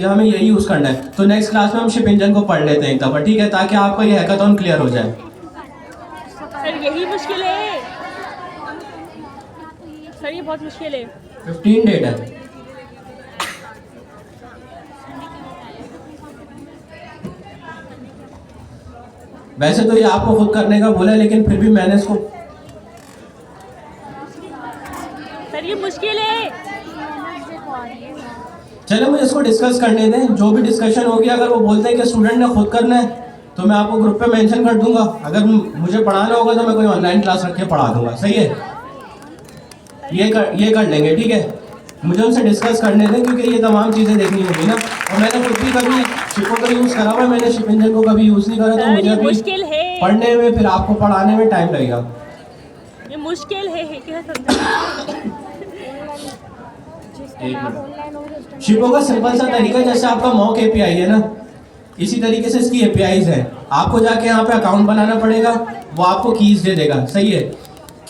हमें यही यूज करना है तो नेक्स्ट क्लास में हम शिप इंजन को पढ़ लेते हैं एक दफा, ठीक है, ताकि आपका ये हैकाथॉन क्लियर हो जाए। सर यही मुश्किल है, सर ये बहुत मुश्किल है। 15 डेट है। वैसे तो ये आपको खुद करने का बोला है, लेकिन फिर भी मैंने इसको, सर ये मुश्किल है। चलो मुझे इसको डिस्कस करने दें, जो भी डिस्कशन होगी अगर वो बोलते हैं कि स्टूडेंट ने खुद करना है तो मैं आपको ग्रुप पे मेंशन कर दूंगा। अगर मुझे पढ़ाना होगा तो मैं कोई ऑनलाइन क्लास रख के पढ़ा दूंगा, सही है। ये कर लेंगे, ठीक है। मुझे उनसे डिस्कस करने दें क्योंकि ये तमाम चीज़ें देखनी होगी ना। और मैंने खुद भी कभी शिपो का यूज़ करा हुआ, मैंने शिप इंजन को कभी यूज़ नहीं करा, तो मुझे अभी मुश्किल है पढ़ने में फिर आपको पढ़ाने में टाइम लगेगा। ये मुश्किल है क्या समझा। शिपो का सिंपल सा तरीका, जैसे आपका मॉक एपीआई है ना, इसी तरीके से इसकी एपीआईज है। आपको जाके यहाँ पे अकाउंट बनाना पड़ेगा, वो आपको कीज दे देगा, सही है।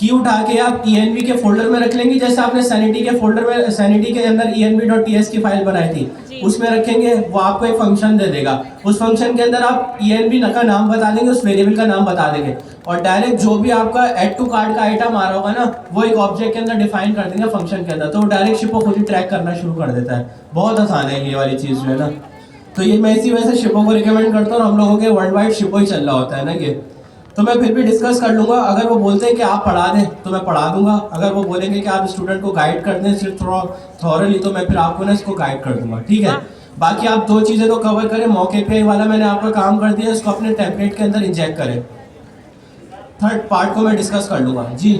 की उठा के आप env के फोल्डर में रख लेंगे, जैसे आपने सैनिटी के फोल्डर में सैनिटी के अंदर env.ts की फाइल बनाई थी उसमें रखेंगे, वो आपको एक फंक्शन दे देगा। उस फंक्शन के अंदर आप env का नाम बता देंगे, उस वेरिएबल का नाम बता देंगे, और डायरेक्ट जो भी आपका ऐड टू कार्ट का आइटम आ रहा होगा ना, वो एक ऑब्जेक्ट के अंदर डिफाइन कर देंगे फंक्शन के अंदर, तो वो डायरेक्ट शिपो खुद ही ट्रैक करना शुरू कर देता है। बहुत आसान है ये वाली चीज़ जो है ना, तो ये मैं इसी वजह से शिपो को रिकमेंड करता हूँ। हम लोगों के वर्ल्ड वाइड शिपो ही चल रहा होता है ना ये, तो मैं फिर भी डिस्कस कर लूँगा। अगर वो बोलते हैं कि आप पढ़ा दें तो मैं पढ़ा दूंगा, अगर वो बोलेंगे कि आप स्टूडेंट को गाइड कर दें सिर्फ थोड़ा थॉरली, तो मैं फिर आपको ना इसको गाइड कर दूंगा, ठीक है। बाकी आप दो चीज़ें तो कवर करें, मौके पे वाला मैंने आपका काम कर दिया, इसको अपने टेम्पलेट के अंदर इंजेक्ट करें। थर्ड पार्ट को मैं डिस्कस कर लूँगा जी।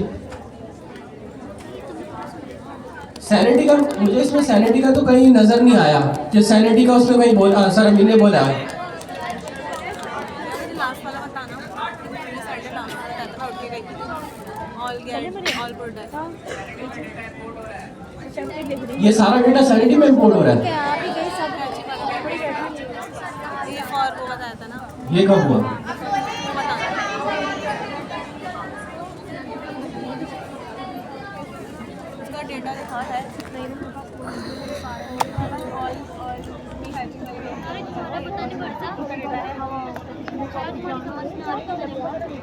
सैनिटी का मुझे इसमें सैनिटी का तो कहीं नज़र नहीं आया कि सैनिटी का उसमें कहीं बोला, सर अमीन ने बोला है। लास्ट वाला बताना, मेरे साइड पे लास्ट वाला बताता ना, okay like all get all product. ये सारा डेटा सैनिटी में इंपोर्ट हो रहा है, क्या आप ही कहीं सब ये और वो बताया था ना, ये कब हुआ? वो बताना उसका डेटा लिखा है अरे तुम्हारा पता नहीं पड़ता, शायद तुम्हारी समझ में आ रही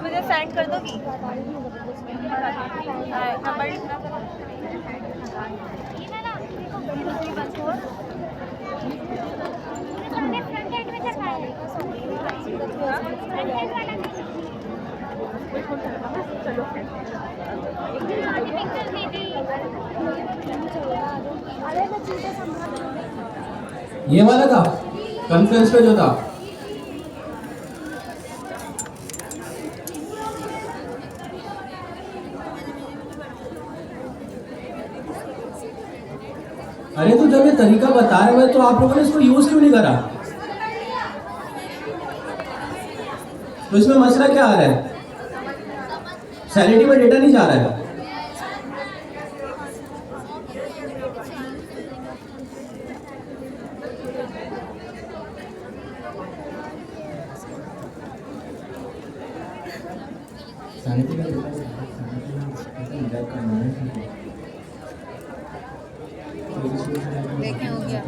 मुझे सेंड कर दोगी नंबर लिखना। ये ना तुमने फ्रंट एंड में करवाया है, फ्रंट एंड वाला पिक्चर दीदी। अरे मैं चीजें संभाल ये वाला था कॉन्फ्रेंस पे जो था। अरे तो जब ये तरीका बताया हुआ है तो आप लोगों ने इसको यूज क्यों नहीं करा? तो इसमें मसला क्या आ रहा है? सैनिटी में डेटा नहीं जा रहा है। सैनिटी का देखें हो गया।